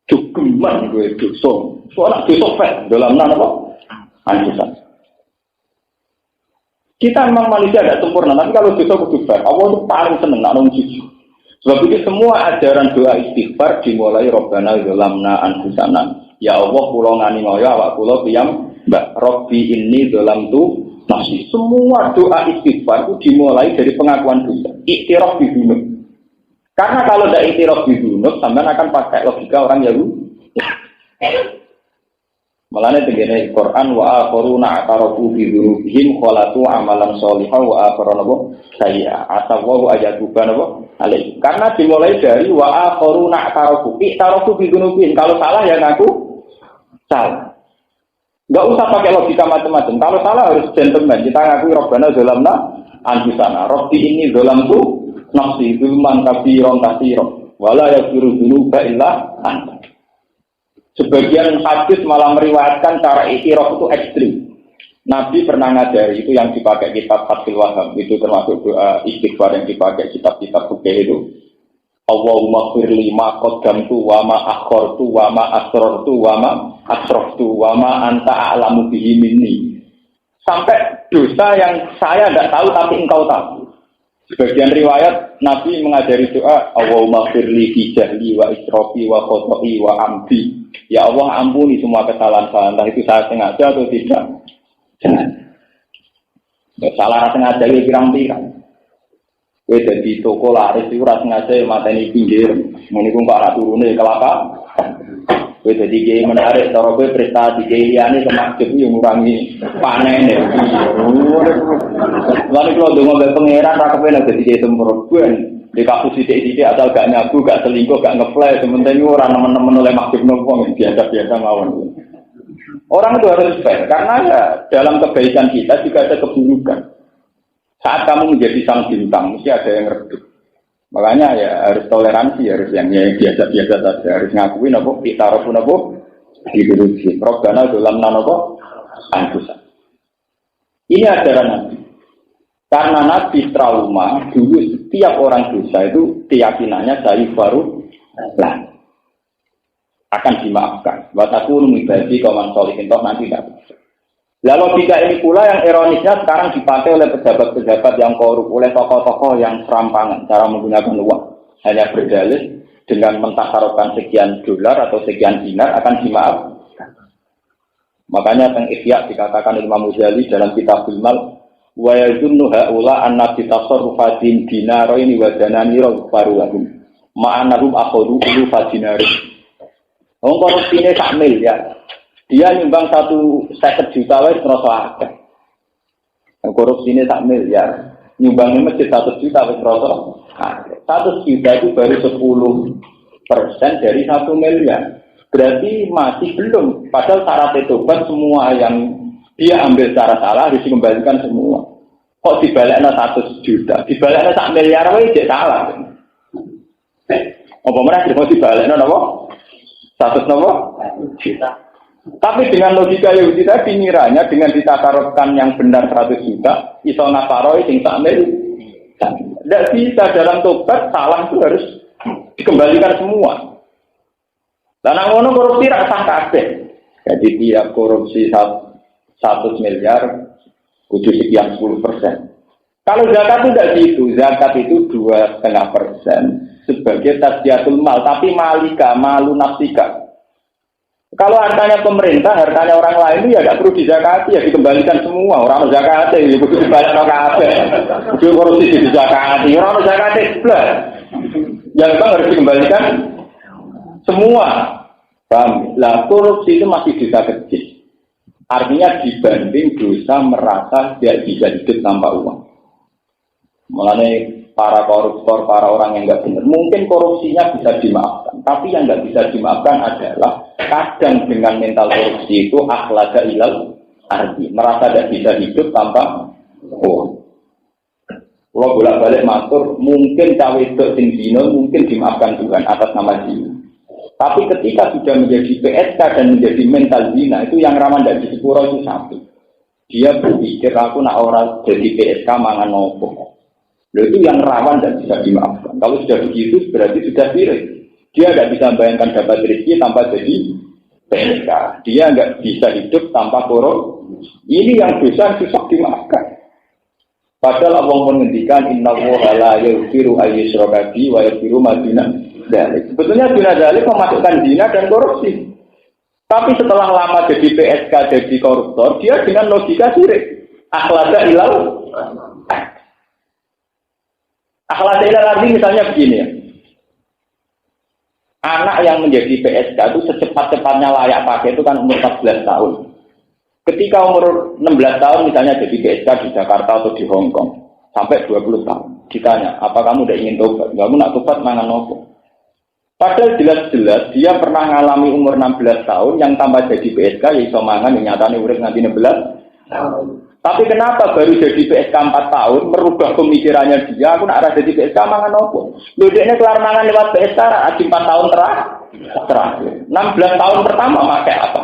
Cukuman gue dosa. Soalnya dosa fat dalam apa? Anjusan. Kita memang manusia tidak sempurna, tapi kalau dosa kudu fair. Allah itu paling seneng nak nong jujur. Sebab itu semua ajaran doa istighfar dimulai Rabbana zalamna anfusana. Ya Allah kula ngani ngoyo awak kula piyam Mbak Robbi ini zalamtu nafsi. Semua doa istighfar itu dimulai dari pengakuan dosa. Iktiraf bidunub. Karena kalau tidak iktiraf bidunub, sampean akan pakai logika orang Yahudi. Malahnya begini Quran wa akharuna atarafu bi dzunubihim khalatu amalan sholihan wa akharuna sayya atawa ajatuban apa alai. Karena dimulai dari wa akharuna atarafu bi dzunubihim. Kalau salah ya ngaku salah. Enggak usah pakai logika macam-macam. Kalau salah harus gentleman. Kita ngaku Rabbana zalamna anfusana. Rabbi ini zalamtu nafsi dzulman katsiran katsiran wala yaghfiru dzunuba illa anta. Sebagian hadis malah meriwayatkan cara iktiraf itu ekstrim. Nabi pernah ngajari itu yang dipakai kitab Fathul Wahhab, itu termasuk doa istighfar yang dipakai kitab-kitab fikih itu. Allahumma firli ma qaddamtu wa ma akhartu wa ma asrartu wa ma asraftu wa ma anta a'lamu bihi minni. Sampai dosa yang saya tidak tahu tapi engkau tahu. Sebagian riwayat Nabi mengajari doa Allahumma firli fi jahli wa israfi wa khoto'i wa amdi. Ya Allah ampuni semua kesalahan saya, entah itu saya sengaja atau tidak. Jangan. Salah sengaja ya pirang-pirang. Kowe dadi toko laris iku ora sengaja mateni pinggir. Ngene iku kok ora turune kelapa. Kowe dadi kiai menarik cara kowe prestasi kiai liyane kemakjub yo ngurangi panene. Lalu kalau dongo mbek pangeran ra kepen dadi kiai sempurna. Di kasus sidik-sidik asal gak nyabu, gak selingkuh, gak ngeplay, sementing orang nemen-nemen oleh maksud nopo biasa-biasa mawon. Orang itu harus fair karena ya dalam kebaikan kita juga ada keburukan. Saat kamu menjadi sang bintang, mesti ada yang redup. Makanya ya harus toleransi, harus yang biasa-biasa saja, harus ngakuin apa, kita pun apa, dihidupi. Robbana zalamna apa, anfusana. Ini ajaran Nabi. Karena Nabi trauma, dulu setiap orang dosa itu keyakinannya dari baru lah akan dimaafkan. Wataku numibadi kauman sholihin toh nanti tidak. Lalu logika ini pula yang ironisnya sekarang dipakai oleh pejabat-pejabat yang korup, oleh tokoh-tokoh yang serampangan cara menggunakan uang. Hanya berdalih dengan mentasarufkan sekian dolar atau sekian dinar akan dimaafkan. Makanya teng Ihya dikatakan Imam Ghazali dalam kitab Al-Mal wa yazunnu haula anna bi tasarrufatin dinaraini wa dananira farulahum ma'anahum akhadhu ulu fadinari. Wong korupsine sak miliar. Dia nyumbang 150 juta wae terus akeh. Korupsine sak miliar, nyumbangnya masjid 100 juta wis terus akeh. 100 juta itu baru 10% dari 1 miliar. Berarti masih belum. Padahal syarat tobat semua yang dia ambil secara salah harus dikembalikan semua. Kok dibalekno 100 juta? Dibalekno 1 miliar wae jek salah. Apa meneh kok dibalekno napa? 100 napa? Juta. Tapi dengan logika Yahudi tadi ngiranya dengan ditakarkan yang benar 100 juta, iso nafaroi sing 1 miliar. Tidak bisa dalam tobat salah itu harus dikembalikan semua. Dan ngono korupsi rasa kabeh. Jadi tiap korupsi 100 miliar kudu sekian 10%. Kalau zakat itu tidak gitu, zakat itu 2,5% sebagai tasdiatul mal, tapi malika, malu nafsika. Kalau hartanya pemerintah, hartanya orang lain itu ya tidak perlu dizakati, ya dikembalikan semua. Orang zakati, ya kudu dibayar kabeh. Kudu korupsi dizakati, orang zakati belas. Yang memang harus dikembalikan semua. Paham? Lah korupsi itu masih dosa kecil. Artinya dibanding dosa merasa tidak bisa hidup tanpa uang. Mulanya para koruptor, para orang yang nggak benar, mungkin korupsinya bisa dimaafkan. Tapi yang nggak bisa dimaafkan adalah kadang dengan mental korupsi itu akhlaka ilal arti, merasa tidak bisa hidup tanpa uang. Kalau bolak-balik matur, mungkin cawe itu tinggi, mungkin dimaafkan Tuhan atas nama zina. Tapi ketika sudah menjadi PSK dan menjadi mental zina, itu yang rawan dari sepuro itu satu. Dia berpikir aku nak orang jadi PSK mangan nopo. Itu yang rawan dan bisa dimaafkan. Kalau sudah begitu berarti sudah sirik. Dia tidak bisa bayangkan dapat rezeki tanpa jadi PSK. Dia nggak bisa hidup tanpa korup. Ini yang dosa susah dimaafkan. Padahal Allah menghentikan innallaha la yaghfiru ayyushraka bihi wa yaghfiru ma duna dzalik. Sebetulnya duna dzalik memasukkan zina dan korupsi. Tapi setelah lama jadi PSK, jadi koruptor, dia dengan logika sirik. Akhlaka ilal. Akhlaka ilal arti misalnya begini ya. Anak yang menjadi PSK itu secepat-cepatnya layak pakai itu kan umur 14 tahun. Ketika umur 16 tahun misalnya jadi PSK di Jakarta atau di Hong Kong sampai 20 tahun. Ditanya, apa kamu udah ingin tobat? Kamu nak tobat mangan nopo? Padahal jelas-jelas dia pernah mengalami umur 16 tahun yang tambah jadi PSK ya iso mangan yang nyatanya urip nganti 16 tahun. Tapi kenapa baru jadi PSK 4 tahun merubah pemikirannya dia, aku nak jadi PSK mangan nopo? Lho dekne kelar mangan lewat PSK di 4 tahun terakhir. 16 tahun pertama pakai apa?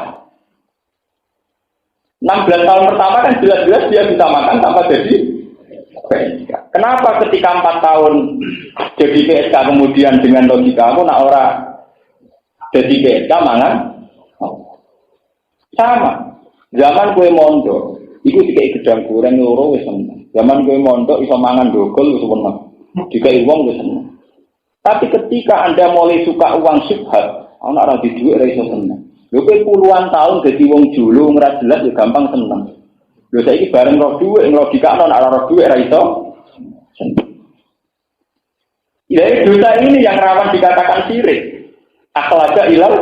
16 tahun pertama kan jelas-jelas dia bisa makan tanpa jadi PSK. Kenapa ketika 4 tahun jadi PSK kemudian dengan logika aku nak ora jadi PSK mangan sama. Zaman kue mondok, iku dikai gedang goreng loro wis seneng. Zaman kue mondok iso mangan dogol wis seneng. Dikai wong wis seneng. Tapi ketika Anda mulai suka uang syubhat, ana ora di dhuwit ora iso seneng. Lho kowe puluhan tahun dadi wong julu ora jelas ya gampang seneng. Lho saiki bareng roh dhuwit logikane nek ora roh dhuwit ora iso seneng. Ya dosa ini yang rawan dikatakan syirik. Akhlaka ilal.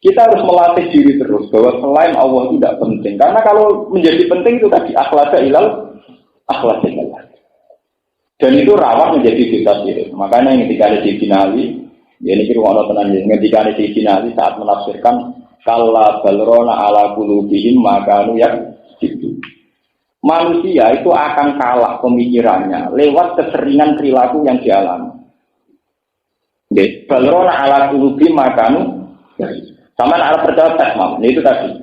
Kita harus melatih diri terus bahwa selain Allah itu tidak penting. Karena kalau menjadi penting itu tadi akhlaka ilal, akhlaka ilal. Dan itu rawan menjadi dosa syirik. Makanya yang ketika ada di finali, ya ini kira Allah tenan ya. Ketika ada di finali saat menafsirkan kalla balrona ala qulubihim makanu yang itu. Manusia itu akan kalah pemikirannya lewat keseringan perilaku yang dialami. Nggih, balrona ala qulubihim makanu sama anak percaya tes mam. Itu tadi.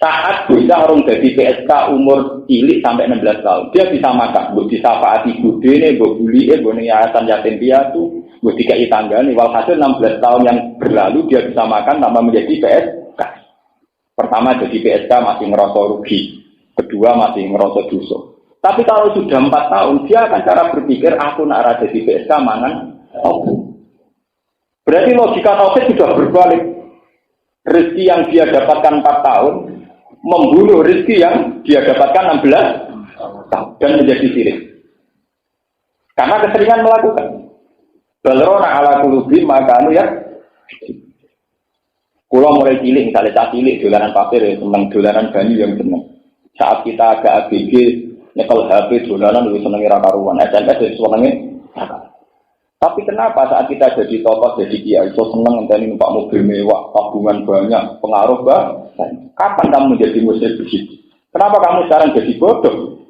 Saat bisa orang jadi PSK umur cilik sampai 16 tahun, dia bisa makan, bisa faati budene, bulie, yayasan yatim piatu, dikai tanggane. Walhasil 16 tahun yang berlalu dia bisa makan tanpa menjadi PSK. Pertama jadi PSK masih ngerasa rugi, kedua masih ngerasa dosa. Tapi kalau sudah 4 tahun, dia akan cara berpikir aku nak ada jadi PSK mangan. Berarti logika tauhid sudah berbalik. Rezeki yang dia dapatkan 4 tahun membunuh rezeki yang dia dapatkan 16 tahun dan menjadi syirik. Karena keseringan melakukan. Balrona ala qulubi maka ya. Kulo mulai cilik misalnya cah cilik dolanan pasir ya seneng, dolanan banyu yang seneng. Saat kita agak ABG nyekel HP dolanan lebih seneng ra karuan, SMS wis senenge. Tapi kenapa saat kita jadi tokoh, jadi kiai, so seneng ngenteni numpak mobil mewah, tabungan banyak, pengaruh banyak. Kapan kamu menjadi musyrik begitu? Kenapa kamu sekarang jadi bodoh?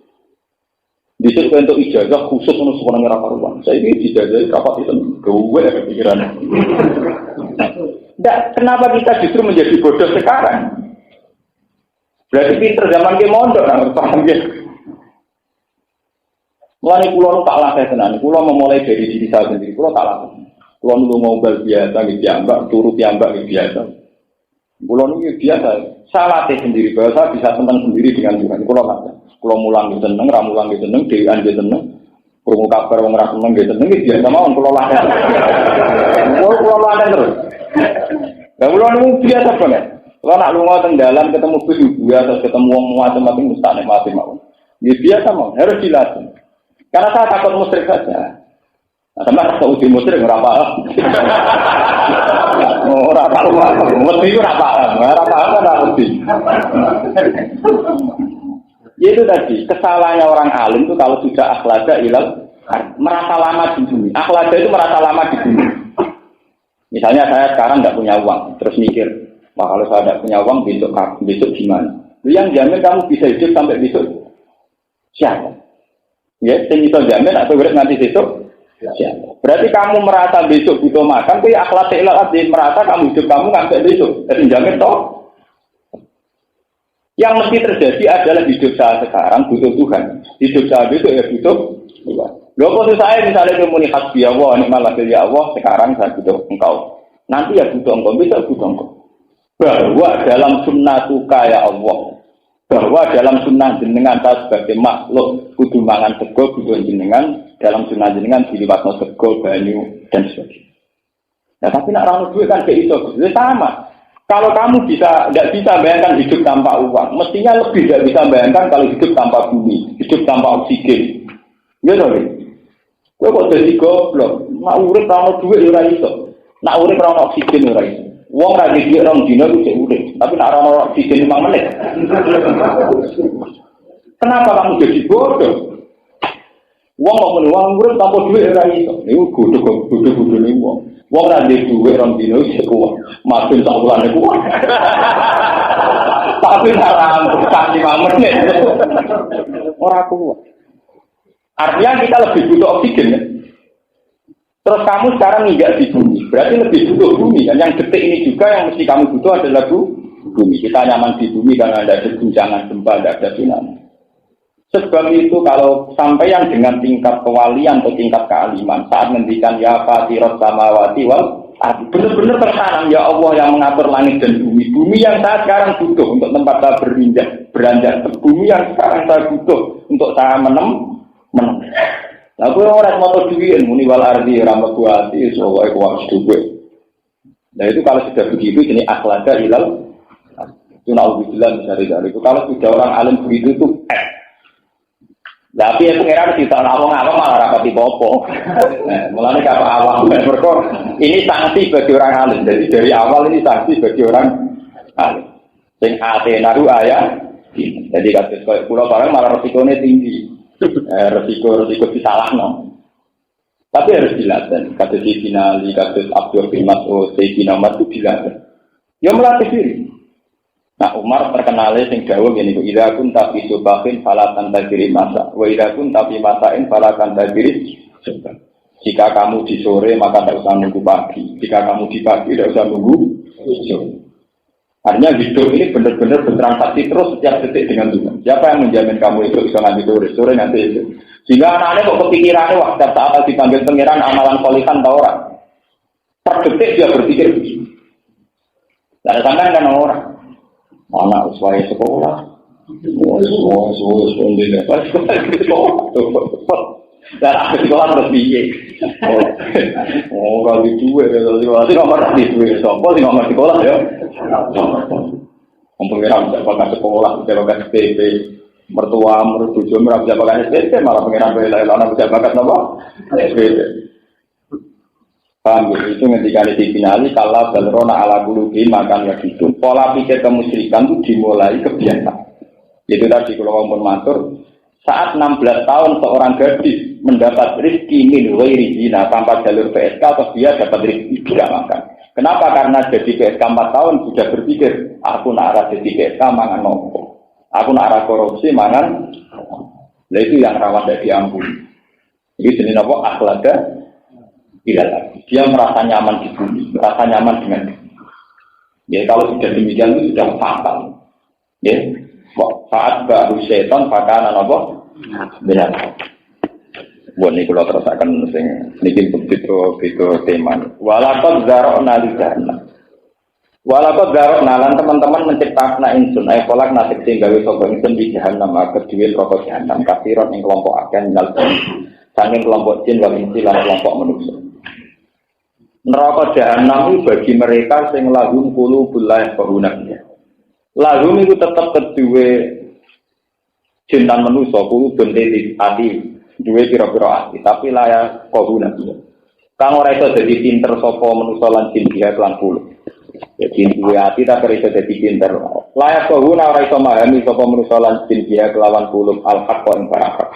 Disuruh untuk ijazah khusus untuk seneng ra karuan. Saya ini ijazah kapan itu gue pikirannya. Kenapa kita justru menjadi bodoh sekarang? Berarti pinter zaman ke mondok, nggak paham ya? Mulai pulau tak latih tenan, pulau memulai dari diri saya sendiri, pulau tak latih. Pulau nunggu ngobrol biasa, gitu turut diambak biasa. Pulau nunggu biasa, saya latih sendiri, bahwa saya bisa tenang sendiri dengan Tuhan. Pulau latih, pulau mulang gitu seneng, ramulang gitu seneng, dewan gitu seneng, kurung kabar orang ras seneng gitu seneng, biasa mau pulau latih. Pulau latih terus. Nah pulau nunggu biasa banget. Kalau nak lunga tenggalan ketemu bus atau ketemu wong macam-macam mustahil mati mau. Ya biasa mau, harus dilatih. Karena saya takut musyrik saja. Nah, sama takut uji musyrik ora paham. Ora paham, mesti ora paham ora mesti. Itu tadi kesalahannya orang alim itu kalau sudah akhlada ilal merasa lama di bumi. Akhlada itu merasa lama di bumi. Misalnya saya sekarang nggak punya uang, terus mikir, wah kalau saya tidak punya uang besok gimana? Yang jamin kamu bisa hidup sampai besok siapa? Ya, sing iso jamin atau urip nganti besok siapa? Berarti kamu merasa besok butuh makan, kuwi akhlak ilal merasa kamu hidup kamu sampai besok. Jadi jamin toh? Yang mesti terjadi adalah hidup saya sekarang butuh Tuhan. Hidup saya besok ya butuh Tuhan. Loh kok saya misalnya muni hasbi Allah, nikmat lagi ya Allah, sekarang saya butuh engkau. Nanti ya butuh engkau, besok butuh engkau. Bahwa dalam sunnah tuka ya Allah, bahwa dalam sunnah jenengan saya sebagai makhluk kudu mangan sego kudu jenengan, dalam sunnah jenengan diliwatno sego, banyu dan sebagainya. Nah tapi nak rano duit kan kayak itu sama. Kalau kamu tidak bisa bayangkan hidup tanpa uang, mestinya lebih tidak bisa bayangkan kalau hidup tanpa bumi, hidup tanpa oksigen. Ya loh. Kowe kok dadi goblok, nak urip rano duit ora iso. Nak urip rano oksigen ora iso. Wong ra duwe rong dina iki urip, tapi nak rano oksigen 5 menit. Kenapa kamu jadi bodoh? Wong kok muni wong urip tanpa duit ora iso. Niku bodoh-bodoh niku wong. Wong ra duwe rong dina iki kuat. Makin sak bulan niku. Tapi ora sak 5 menit. Ora kuat. Artinya kita lebih butuh oksigen ya. Terus kamu sekarang nggak di bumi, berarti lebih butuh bumi kan. Yang detik ini juga yang mesti kamu butuh adalah bumi. Kita nyaman di bumi karena ada guncangan gempa, ada tsunami. Sebab itu kalau sampai yang dengan tingkat kewalian atau tingkat kealiman saat ngendikan ya fatirus samawati wal benar-benar tertanam ya Allah yang mengatur langit dan bumi. Bumi yang saya sekarang butuh untuk tempat saya beranjak. Bumi yang sekarang saya butuh untuk saya Nah, aku orang motor duit, muni wal ardi ramah buati, soalnya kuat duit. Nah itu kalau sudah begitu, ini akhlada ilal. Itu naudzubillah misalnya itu. Kalau sudah orang alim begitu itu, tapi aku kira kita awang malah rapati popo. Mulanya kata awang, ini sanksi bagi orang alim. Jadi dari awal ini sanksi bagi orang alim. Sing ate naru ayah. Jadi kata pulau barang malah resikonya tinggi. Resiko disalahno. Tapi harus dilatih. Kata si Finali, kata Abdul bin Mas'ud, Sayyidina Umar itu dilatih. Ya melatih diri. Nah Umar terkenalnya sing dawuh ngene iku ida kun tapi subahin falatan tadiri masa. Wa ida kun tapi masain falatan tadiri subah. Jika kamu di sore maka tidak usah nunggu pagi. Jika kamu di pagi tidak usah nunggu sore. Artinya hidup ini benar-benar bertransaksi terus setiap detik dengan Tuhan. Siapa yang menjamin kamu itu bisa nanti sore nanti itu. Sehingga anak-anak kok kepikirannya waktu saat dipanggil pengiran amalan solihan atau orang. Per detik dia berpikir begini. Tidak ada sangkaan kan orang. Anak usia sekolah. Dan aku sekolah terus biye. Kalau di dua, kalau nomor di dua, sopo di nomor sekolah ya. Pengiran bisa pakai sekolah, bisa pakai SPP, mertua, mertuju, bisa pakai SPP, malah pengiran bela-bela bisa pakai apa? SPP. Paham ya? Itu ketika di finali, kalau balrona ala buluki makan lagi itu, pola pikir kemusyrikan itu dimulai kebiasaan. Itu tadi kalau ngomong matur. Saat 16 tahun seorang gadis mendapat rezeki min ghairi zina tanpa jalur PSK atau dia dapat rezeki tidak makan. Kenapa? Karena jadi PSK 4 tahun sudah berpikir aku nak arah jadi PSK mangan nopo. Aku nak arah korupsi mangan. Nah itu yang rawan dari diampuni. Jadi jenis apa? Akhlada tidak lagi. Dia merasa nyaman di bumi, merasa nyaman dengan bumi. Ya kalau sudah demikian itu sudah fatal. Ya. Saat baru setan pakana apa? Benar. Buat ini kalau terus akan niki begitu tema. Walakot zarokna li jahannam. Walakot zarokna lan teman-teman menciptakan insun. Ayo kolak nasib sing gawe sapa insun di jahannam kedue rokok jahannam. Kasiron ing kelompok akan nal. Saking kelompok jin wal insi lan kelompok manusia. Neraka jahannam itu bagi mereka sing lahum qulubul la yafqahuna. Lahum itu tetap kedue jin dan manusia qulubun di ati. Duwe pira-pira ati, tapi layak kohuna dia. Kang ora iso dadi pinter sapa manusa lan jin dia lan kulo. Jadi duwe ati tak iso dadi pinter. Layak kohuna ora iso memahami sapa manusa lan jin dia kelawan kulo al-haq ing para.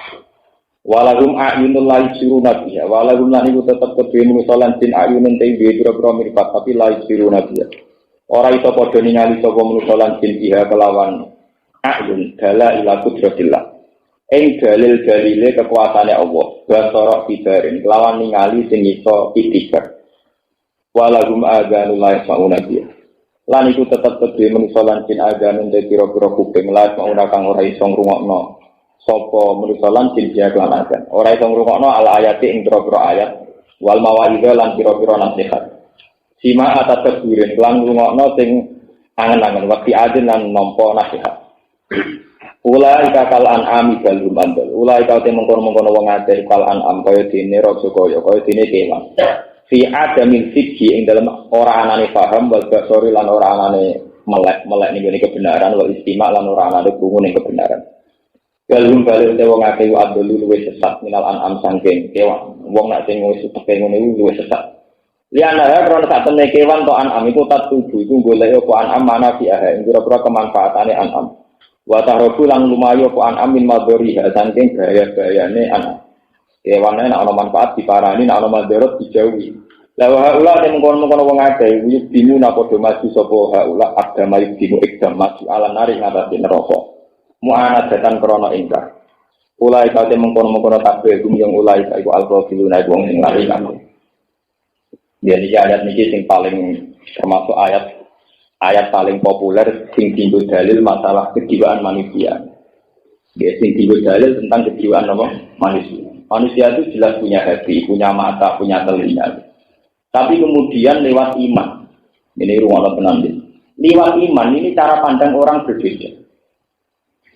Walahum a'yunul la yusiruna biha. Walahum lan iku tetep kedue manusa lan jin a'yunun te duwe pira-pira mripat tapi la yusiruna biha. Ora iso padha ningali sapa manusa lan jin dia kelawan a'yun dala ila qudratillah. Ing dalil-dalile kekuasaane Allah, basara bidarin kelawan ningali sing iso ikhtiar. Walahum aganul la yasmauna biha. Lan iku tetep kedhe manusa lan jin aganun te pira-pira kuping la yasmauna kang ora iso ngrungokno sapa manusa lan jin dia kelan agan. Ora iso ngrungokno al ayati ing pira-pira ayat wal mawaidha lan pira-pira nasihat. Sima atateburin lan ngrungokno sing angen-angen waktu adin lan nampa nasihat. Ulai kakal an'am balum andal. Ulai kau temung kono wong akeh kal an'am kaya dene raja kaya dene kewan. Fi adamil fikhi ing dalem ora anane paham wal basori lan ora anane melek ning kebenaran wal istima lan ora anane krungu ning kebenaran. Balum balung te wong akeh adul luwih sesat minal an'am sangking kewan. Wong nek sing wis teke ngene luwih sesat. Liana krono sak temne kewan to an'am iku tak tuju iku golek apa an'am mana fi ing pira-pira kemanfaatane an'am. Wa tahrobu lan lumayu ku an amin madhariha saking gaya-gayane ana. Kewane nek ana manfaat diparani nek ana madharat dijauhi. La wa haula ten mengkono-mengkono wong akeh wujud bimu napa do maju sapa haula agama bimu ikdam maju ala nari ngatasi neraka. Mu'ana datan krana ingkar. Ulai kate mengkono-mengkono kabeh gumyong ulai iku al-qafiluna wong sing lari kan. Jadi ayat niki sing paling termasuk ayat paling populer sing tinggu dalil masalah kejiwaan manusia. Dia sing tinggu dalil tentang kejiwaan apa? Manusia. Manusia itu jelas punya hati, punya mata, punya telinga. Tapi kemudian lewat iman. Ini ruang penanding. Lewat iman ini cara pandang orang berbeda.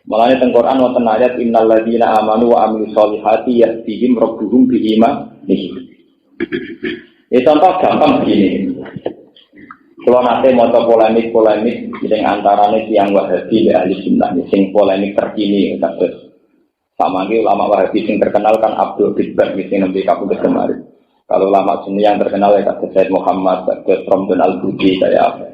Makanya teng Quran wonten ayat innal ladzina amanu wa amilus solihati yahdihim rabbuhum bi imanihim. Ini contoh gampang begini. Kalau nanti mau polemik yang antaranya yang Wahabi dan ahli sunnah, yang polemik terkini, kasus sama lagi ulama Wahabi yang terkenal kan Abdul Bidbar, yang nanti kabut kemarin. Kalau ulama sunni yang terkenal ya kasus Said Muhammad, kasus Romdon Al-Budi, kayak apa?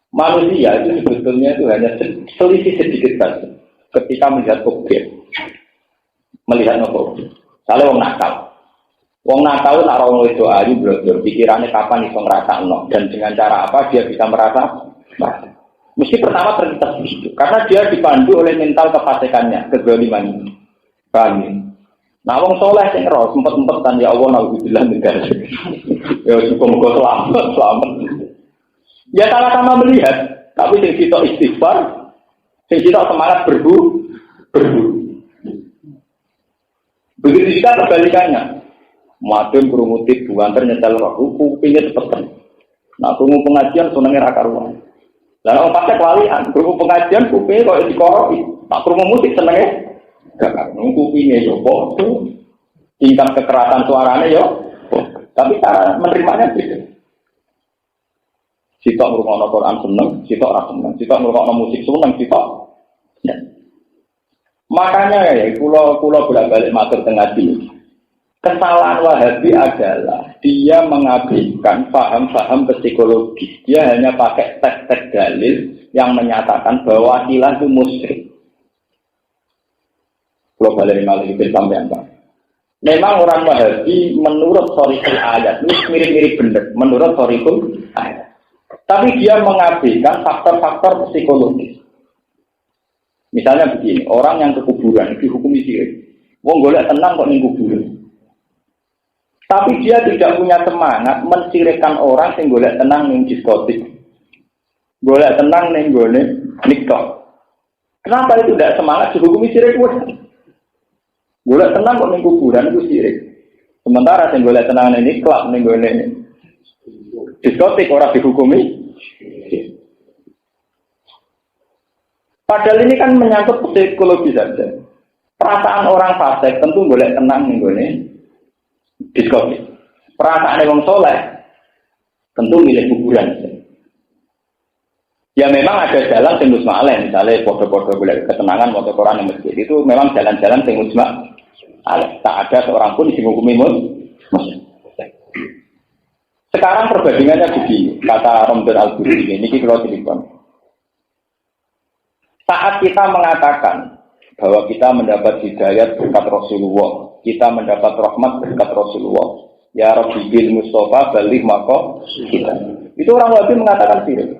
Manusia itu sebetulnya itu hanya selisih sedikit saja. Ketika melihat objek, melihat objek, kalau orang nakal. Wong nakal nak ora itu ayu blodor pikirannya kapan iso ngrasakno dan dengan cara apa dia bisa merasa mesti pertama terlintas begitu karena dia dipandu oleh mental kefasikannya kezaliman kami. Nah wong soleh sing ro sempet-sempetan ya Allah naudzubillah min dzalik. Ya muga selamat. Ya sama-sama melihat tapi sing kita istighfar sing kita semangat berburu. Begitu juga kebalikannya. Madun kerumutik buantar nyetel ruku pinggir seperti. Nah kerungu pengajian senengnya rakar ruang. Lalu orang pakai walian kerungu pengajian kuping kok dikoroi. Nah kerungu musik senengnya gak kupingnya yo bodoh. Tingkat kekerasan suaranya yo. Tapi cara menerimanya beda. Sitok ngrungokno Quran seneng, sitok ora seneng. Sitok ngrungokno musik seneng, sitok. Ya. Makanya ya kula bolak-balik matur teng ngaji. Kesalahan Wahabi adalah dia mengabaikan paham-paham psikologis. Dia hanya pakai tes-tes dalil yang menyatakan bahwa ilah itu musyrik. Kalau balik lagi sampai apa? Memang orang Wahabi menurut sorikul ayat ini mirip-mirip benar. Menurut sorikul ayat. Tapi dia mengabaikan faktor-faktor psikologis. Misalnya begini, orang yang ke kuburan dihukumi sirik. Wong golek tenang kok ning kuburan. Tapi dia tidak punya semangat mensirikkan orang yang golek tenang ning diskotik. Golek tenang ning gone nikah. Kenapa itu tidak semangat dihukumi sirik? Golek tenang kok ning kuburan itu sirik. Sementara sing golek tenang ini klub ning gone diskotik ora dihukumi. Padahal ini kan menyangkut psikologi saja. Perasaan orang fasik tentu golek tenang ning gone diskotik. Perasaan wong soleh tentu milih kuburan. Ya memang ada jalan sing musma'aleh, misalnya foto-foto golek ketenangan foto Quran yang masjid itu memang jalan-jalan sing musma'aleh. Tak ada seorang pun sing hukumi muslim. Sekarang perbandingannya begini, kata Romdon Al-Buri ini kalau telepon. Saat kita mengatakan bahwa kita mendapat hidayat berkat Rasulullah, kita mendapat rahmat berkat Rasulullah. Ya Rabbi bil Mustafa balik maka kita. Itu orang Wahabi mengatakan sirik.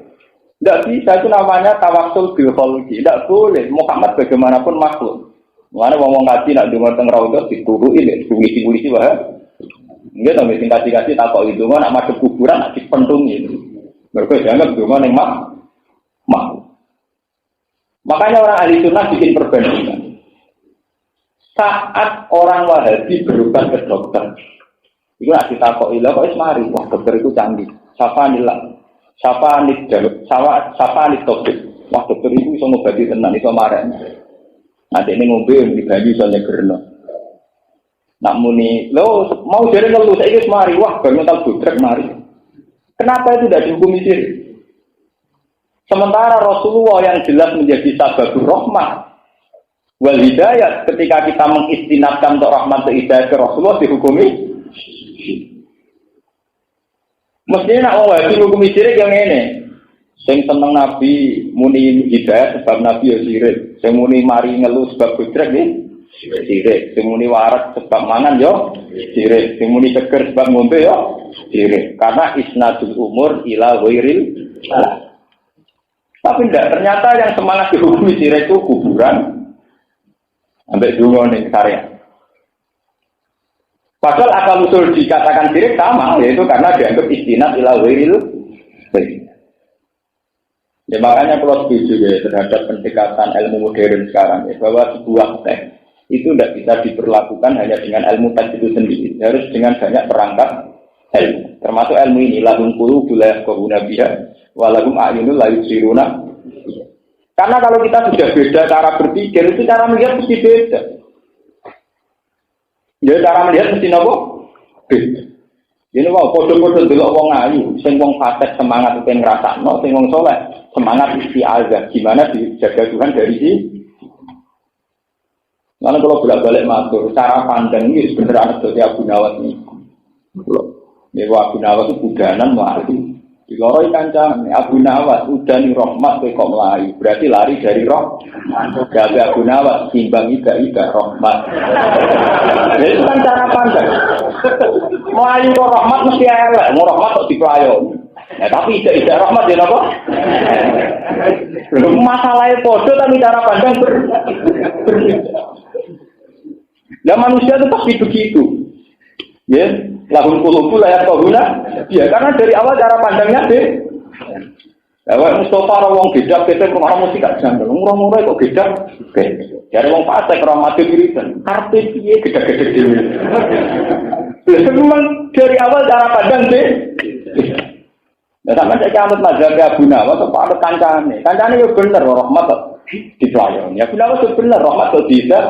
Tidak bisa, itu namanya tawassul bil khalqi. Tidak boleh. Muhammad bagaimanapun makhluk. Mana ngomong kaji nak dengar teng raudhah dituruki, polisi wah. Enggak tahu mesti kasih takok itu nak madhep kuburan nak dipentungi. Mergo dianggap donga ning makhluk. Makanya orang ahli sunnah bikin perbandingan. Saat orang Wahabi berobat ke dokter, itu nak ditakoki lha kok wis mari, wah dokter itu canggih. Sapa nih topik. Wah dokter itu bisa ngobati tenan, bisa marah. Nanti ini ngombe di baju soalnya gerno. Nak muni, lo mau jadi ngeluh saya itu mari, wah baru tak budrek mari. Kenapa itu tidak dihukumi sirik? Sementara Rasulullah yang jelas menjadi sababur rahmah wal hidayat, ketika kita mengistinadkan untuk rahmat dan hidayat ke Rasulullah dihukumi. Mestinya nak orang Wahabi hukumi sirik yang ini. Sing seneng Nabi muni hidayat sebab Nabi ya sirik. Sing muni mari ngeluh sebab budrek nih sirik. Sing muni waras sebab mangan yo sirik. Sing muni seger sebab ngombe yo sirik. Karena isnadul umur ila ghairil salah. Tapi tidak, ternyata yang semangat dihukumi sirik itu kuburan sampai dungo nih karya. Padahal akal usul dikatakan sirik sama, yaitu karena dianggap istinad ila ghairil. Ya makanya kalau setuju ya terhadap pendekatan ilmu modern sekarang ya, bahwa sebuah teks itu tidak bisa diperlakukan hanya dengan ilmu teks itu sendiri, harus dengan banyak perangkat ilmu. Termasuk ilmu ini lahum qulubun la yafqahuna biha wa lahum a'yunun la yubsiruna. Karena kalau kita sudah beda cara berpikir, itu cara melihat mesti beda. Ya cara melihat mesti nopo? Beda. Ini mau podo-podo delok wong ayu, sing wong fasik semangat pengen ngrasakno, sing wong saleh semangat isti'adzah. Gimana dijaga Tuhan dari sini? Lalu kalau bolak-balik matur, cara pandang ini sebenarnya ada Abu Nawas ini. Ya Abu Nawas itu budanan melayu. Di loroi kancam Abu Nawas udani rahmat kok melayu, berarti lari dari roh. Jadi Abu Nawas timbang ida rahmat. Jadi itu kan cara pandang. Melayu kok rahmat mesti elek, mau rahmat kok dipelayon. Ya tapi ida rahmat ya apa? Masalahnya podo tapi cara pandang berbeda. Nah manusia itu pasti begitu. Ya, lahum qulubun la yafqahuna. Ya, karena dari awal cara pandangnya deh. Lewat Mustafa wong gedak kete pengarang musik gak janggal. Murah-murah kok gedak. Oke. Dari wong fasik ora mati wiridan. Karepe piye gedak-gedak dhewe. Memang dari awal cara pandang deh. Nah, sama saya anut mazhab Abu Nawas atau anut kancane. Kancane yo bener rahmat kok dipelayon. Ya Abu Nawas yo bener rahmat kok tidak.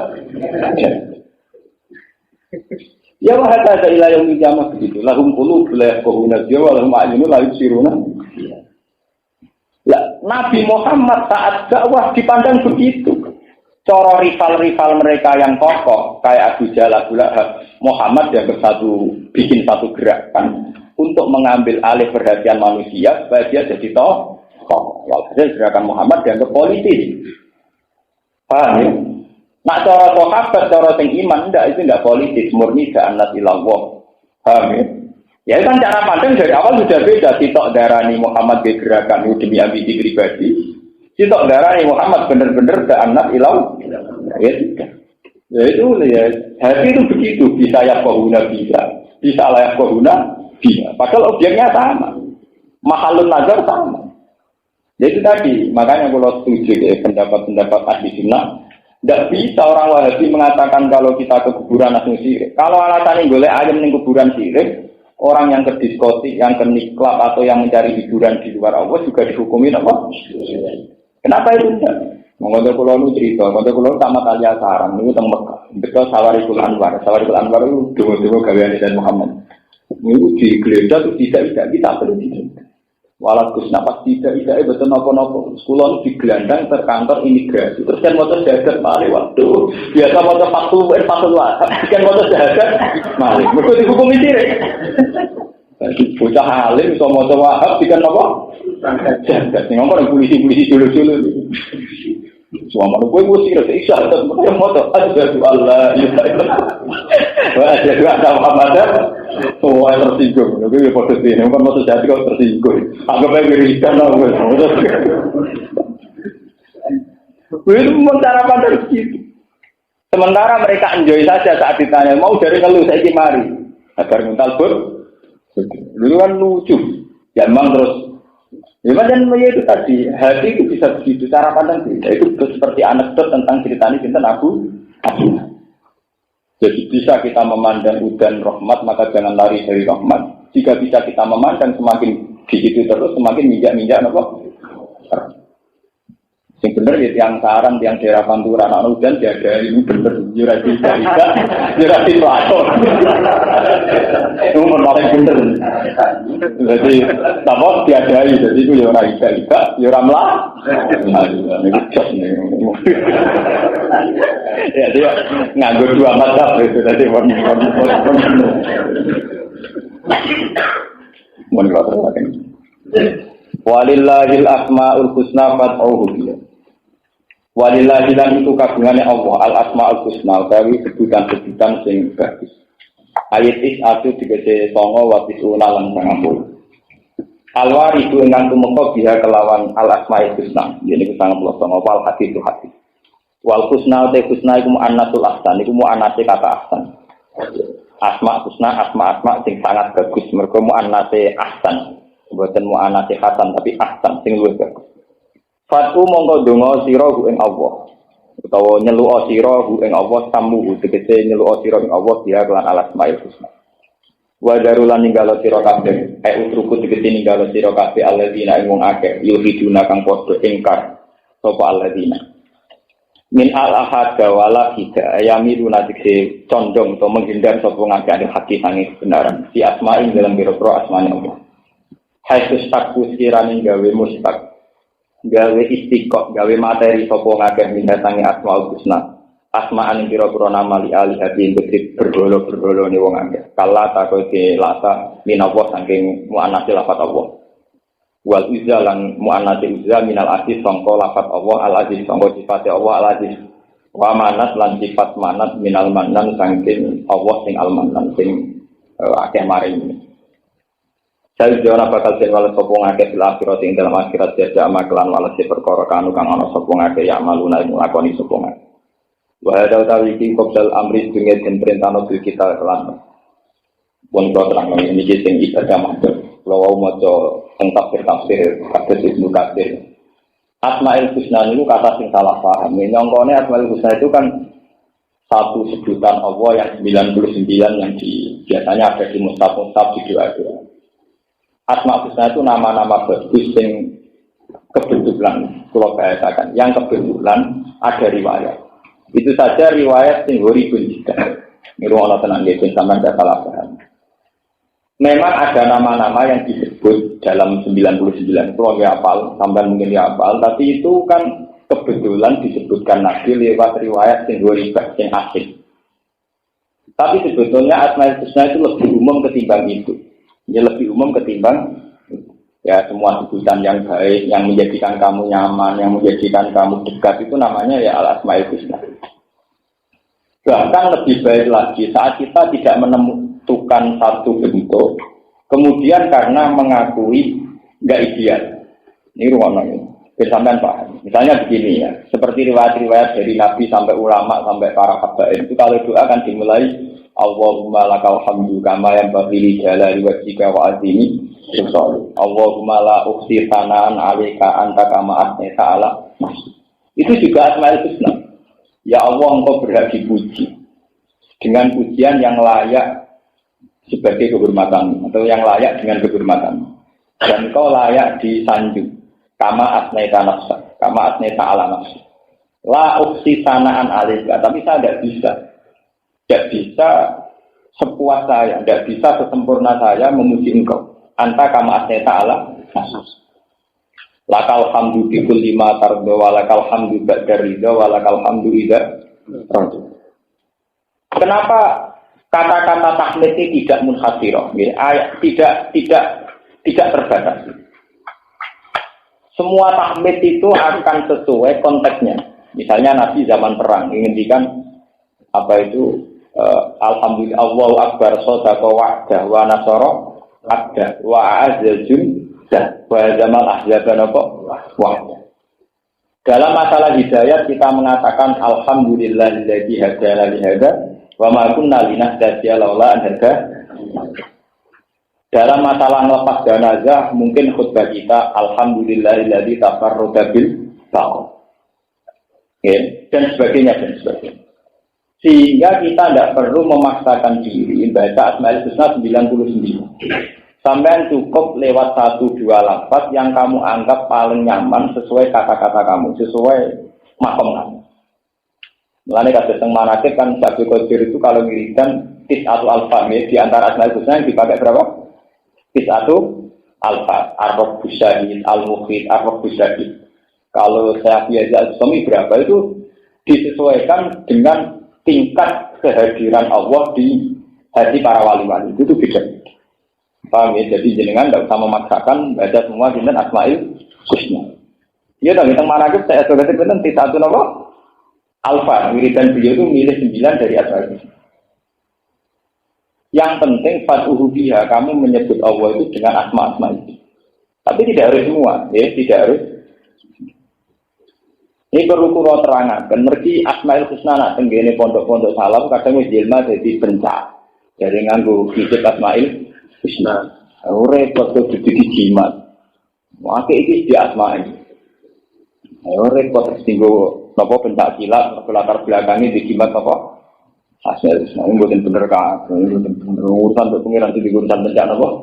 Ya wahada ila yaumil qiyamah begitu. Lahum qulubun la yafqahuna biha wa lahum a'yunun la yubsiruna. Lah Nabi Muhammad saat dakwah dipandang begitu. Cara rival-rival mereka yang kokoh kayak Abu Jahal, Abu Lahab, Muhammad yang bikin satu gerakan untuk mengambil alih perhatian manusia supaya dia jadi tokoh. Walhasil gerakan Muhammad dianggap politis. Paham ya? Nak cara sahabat, cara sing iman itu enggak politis, murni da'anat ilallah. Paham ya? Ya kan cara pandang dari awal sudah beda. Sitok darani Muhammad bergerakan demi ambisi pribadi. Sitok darani Muhammad benar-benar da'anat ilallah. Ya tidak. Ya itu ya, hati itu begitu. Bisa yafqahuna bisa la yafqahuna bisa. Padahal objeknya sama. Mahalun nazar sama. Jadi tadi, makanya kalau setuju ya, pendapat-pendapat ahli sunnah, tidak bisa orang Wahabi mengatakan kalau kita ke kuburan langsung sirik. Kalau alasannya boleh ayam di kuburan sirik, orang yang ke diskotik, yang ke niklab atau yang mencari hiburan di luar Allah juga dihukumin apa? Kenapa itu tidak? Mengapa kalau lu cerita, mengapa kalau sama Talia Sarang itu tentang Mekah, betul Sawarikul Anwar itu dua gawean dan Muhammad. Itu digeledah itu tidak kita perlu tidak. Walau Gusna pas tidak betul nopo sekolah di gelandang terkantor imigrasi terus kan motor jagat malih waktu biasa motor faktu lah kan motor jagat malih mereka dihukum sirik bocah alim so motor wahab dikan nopo jagat ngomong polisi dulu semua malu gue sirik isya atau motor ada Allah wah ada dua Muhammad semua tersinggung, tapi foto ini bukan maksud saya kau tersinggung. Anggap aja berikan lah, itu cara pandang gitu. Sementara mereka enjoy saja saat ditanya mau dari kalau saya mari, agar mental pun, dulu kan lucu, ya memang terus. Ya macam itu tadi, hati itu bisa begitu cara pandang kita. Itu seperti anekdot tentang ceritanya tentang Abu. Jadi bisa kita memandang udan rahmat, maka jangan lari dari rahmat. Jika bisa kita memandang semakin di situ terus, semakin minjak apa? Yang benar ya tiang Sarang, tiang daerah Pantura, anak udan jaga ini benar jurasi pelakon. Itu menarik benar. Jadi apa diadai, jadi itu ya orang iba, ya orang melah. Ini cos nih. Ya dia nganggur dua mata itu tadi walillahil asmaul husna fad'uhu biha. Walillahil itu kagungane Allah al asmaul husna utawi sebutan-sebutan sing bagus. Ayat itu digese 9 wa 9 lan 90. Alwaridu ingkang tumeka biha kelawan al asmaul husna. Yen iku 99 wal hadis itu hadis. Wal husna te husna iku mu'annatul ahsan iku mu'annate kata ahsan. Asma husna asma sing sangat bagus mergo mu'annate ahsan. Mboten mu'annate hasan tapi ahsan sing luwih bagus. Fatu mongko donga sira ing Allah. Utawa nyeluk sira ing Allah tamu tegese nyeluk sira ing Allah dia kelan al asmaul husna. Wa darulan ninggalo sira kabeh utruku tegese ninggalo sira kabeh alladzina ing wong akeh yuhiduna kang padha ingkar sapa alladzina min al-ahad wala hida yamiru nadikse condong atau menghindar sapa ngake ada hati sange kebenaran si asma'in dalam biro-biro asmane Allah hai takku sekirane gawe mustaq gawe istiqoh gawe materi sapa ngake minta sange asmaul husna asma'an biro-biro nama li ali hati bergolo-bergolo ni wong akeh kala takoke lata minallah saking muannats lafat Allah wal izza lan muannats izza minal aziz sangka lafat Allah al aziz sangka sifat Allah al aziz wa manat lan sifat manat minal manan saking Allah sing al manan sing akeh maring Jadi jana bakal sewala sopong akeh fil akhirat ing dalam akhirat jaja maklan walase perkara kanu kang ana sopong akeh ya maluna ing lakoni sopong akeh wa hada utawi iki qabdal amri dunya den perintahno bil kita kelan pun terang ini sing ibadah matur lawa maca teng tafsir kados Ibnu Katsir Asmaul Husna itu kata sing salah paham nyongkone Asmaul Husna itu kan satu sebutan Allah yang 99 yang biasanya ada di mushaf-mushaf di doa-doa. Asmaul Husna itu nama-nama bagus yang kebetulan kalau bahasakan yang kebetulan ada riwayat. Itu saja riwayat sing horibun juga. Niru ana tenan nggih sampeyan tidak salah paham. Memang ada nama-nama yang disebut dalam 99 kalau nggak hafal, sampai mungkin nggak hafal, tapi itu kan kebetulan disebutkan Nabi lewat riwayat yang ribet, yang asing. Tapi sebetulnya Asmaul Husna itu lebih umum ketimbang itu. Ya lebih umum ketimbang ya semua sebutan yang baik, yang menjadikan kamu nyaman, yang menjadikan kamu dekat itu namanya ya Al-Asmaul Husna. Bahkan lebih baik lagi saat kita tidak menentukan satu bentuk, kemudian karena mengakui nggak ideal. Ini ruangnya. Bersamaan paham. Misalnya begini ya, seperti riwayat-riwayat dari Nabi sampai ulama sampai para habaib itu kalau doa kan dimulai Allahumma lakal hamdu kama yanbaghi li jalali wajhika wa azimi sultanik. Allahumma la ukhsi sanaan 'alaika anta kama asnaita ala nafsi. Itu juga Asmaul Husna. Ya Allah, Engkau berhak dipuji dengan pujian yang layak sebagai kehormatan atau yang layak dengan kehormatan. Dan Engkau layak disanjung. Kama asnaita nafsa, kama asnaita ala nafsi. La uksi sanaan alika, tapi saya tidak bisa sepuas saya, tidak bisa sesempurna saya memuji engkau. Anta kama asnaita ala nafsi. Lakal hamdu bikul lima tardo, walakal hamdu ba'da ridha, walakal hamdu idha radu. Kenapa kata-kata tahmid ini tidak munhasirah, tidak terbatas? Semua tahmid itu akan sesuai konteksnya. Misalnya Nabi zaman perang menghentikan apa itu alhamdulillah Allahu akbar sadaqa wa'dah wa nasara abda wa a'azza jundah wa zamal ahzabana wa'dah. Dalam masalah hidayat kita mengatakan alhamdulillahilladzi hadana li hada wa ma kunna linahtadiya laula an hadana. Dalam masalah ngelepas jenazah mungkin khutbah kita alhamdulillahilladzi tafarrada bil taqwa. Dan sebagainya. Sehingga kita tidak perlu memaksakan diri baca Asmaul Husna 99. Sampai cukup lewat 1-2 lafaz yang kamu anggap paling nyaman sesuai kata-kata kamu, sesuai makom kamu. Mulane kados teng manakib kan Syekh Qadir itu kalau ngirimkan tis'atu alfamid di antara Asmaul Husna yang dipakai berapa? Tis'atu alfa, ar-rabb syahid, al-mukhid, ar-rabb syahid. Kalau saya biasa suami berapa itu disesuaikan dengan tingkat kehadiran Allah di hati para wali-wali. Itu beda. Paham ya? Jadi jenengan tidak usah memaksakan baca semua dinten Asmaul Husna. Iya dong, teng manakib saya sudah sebutkan tis'atu apa? Alfa, wiridan beliau itu milih 9 dari Asmaul Husna. Yang penting fatuhu biha, kamu menyebut Allah itu dengan asma-asma itu. Tapi tidak harus semua, ya, tidak harus. Ini perlu kula terangkan, mergi Asmaul Husna nak tenggene pondok-pondok salaf kadang wis jelma dadi bencak. Dari nganggo hijab Asmaul Husna. Ora repot dadi jimat. Maka iki di asma iki. Ora repot singgo napa bencak silat latar belakangnya di jimat apa? Asmaul Husna ini bukan bener kan, ini bener urusan untuk pengiran di urusan bencana kok.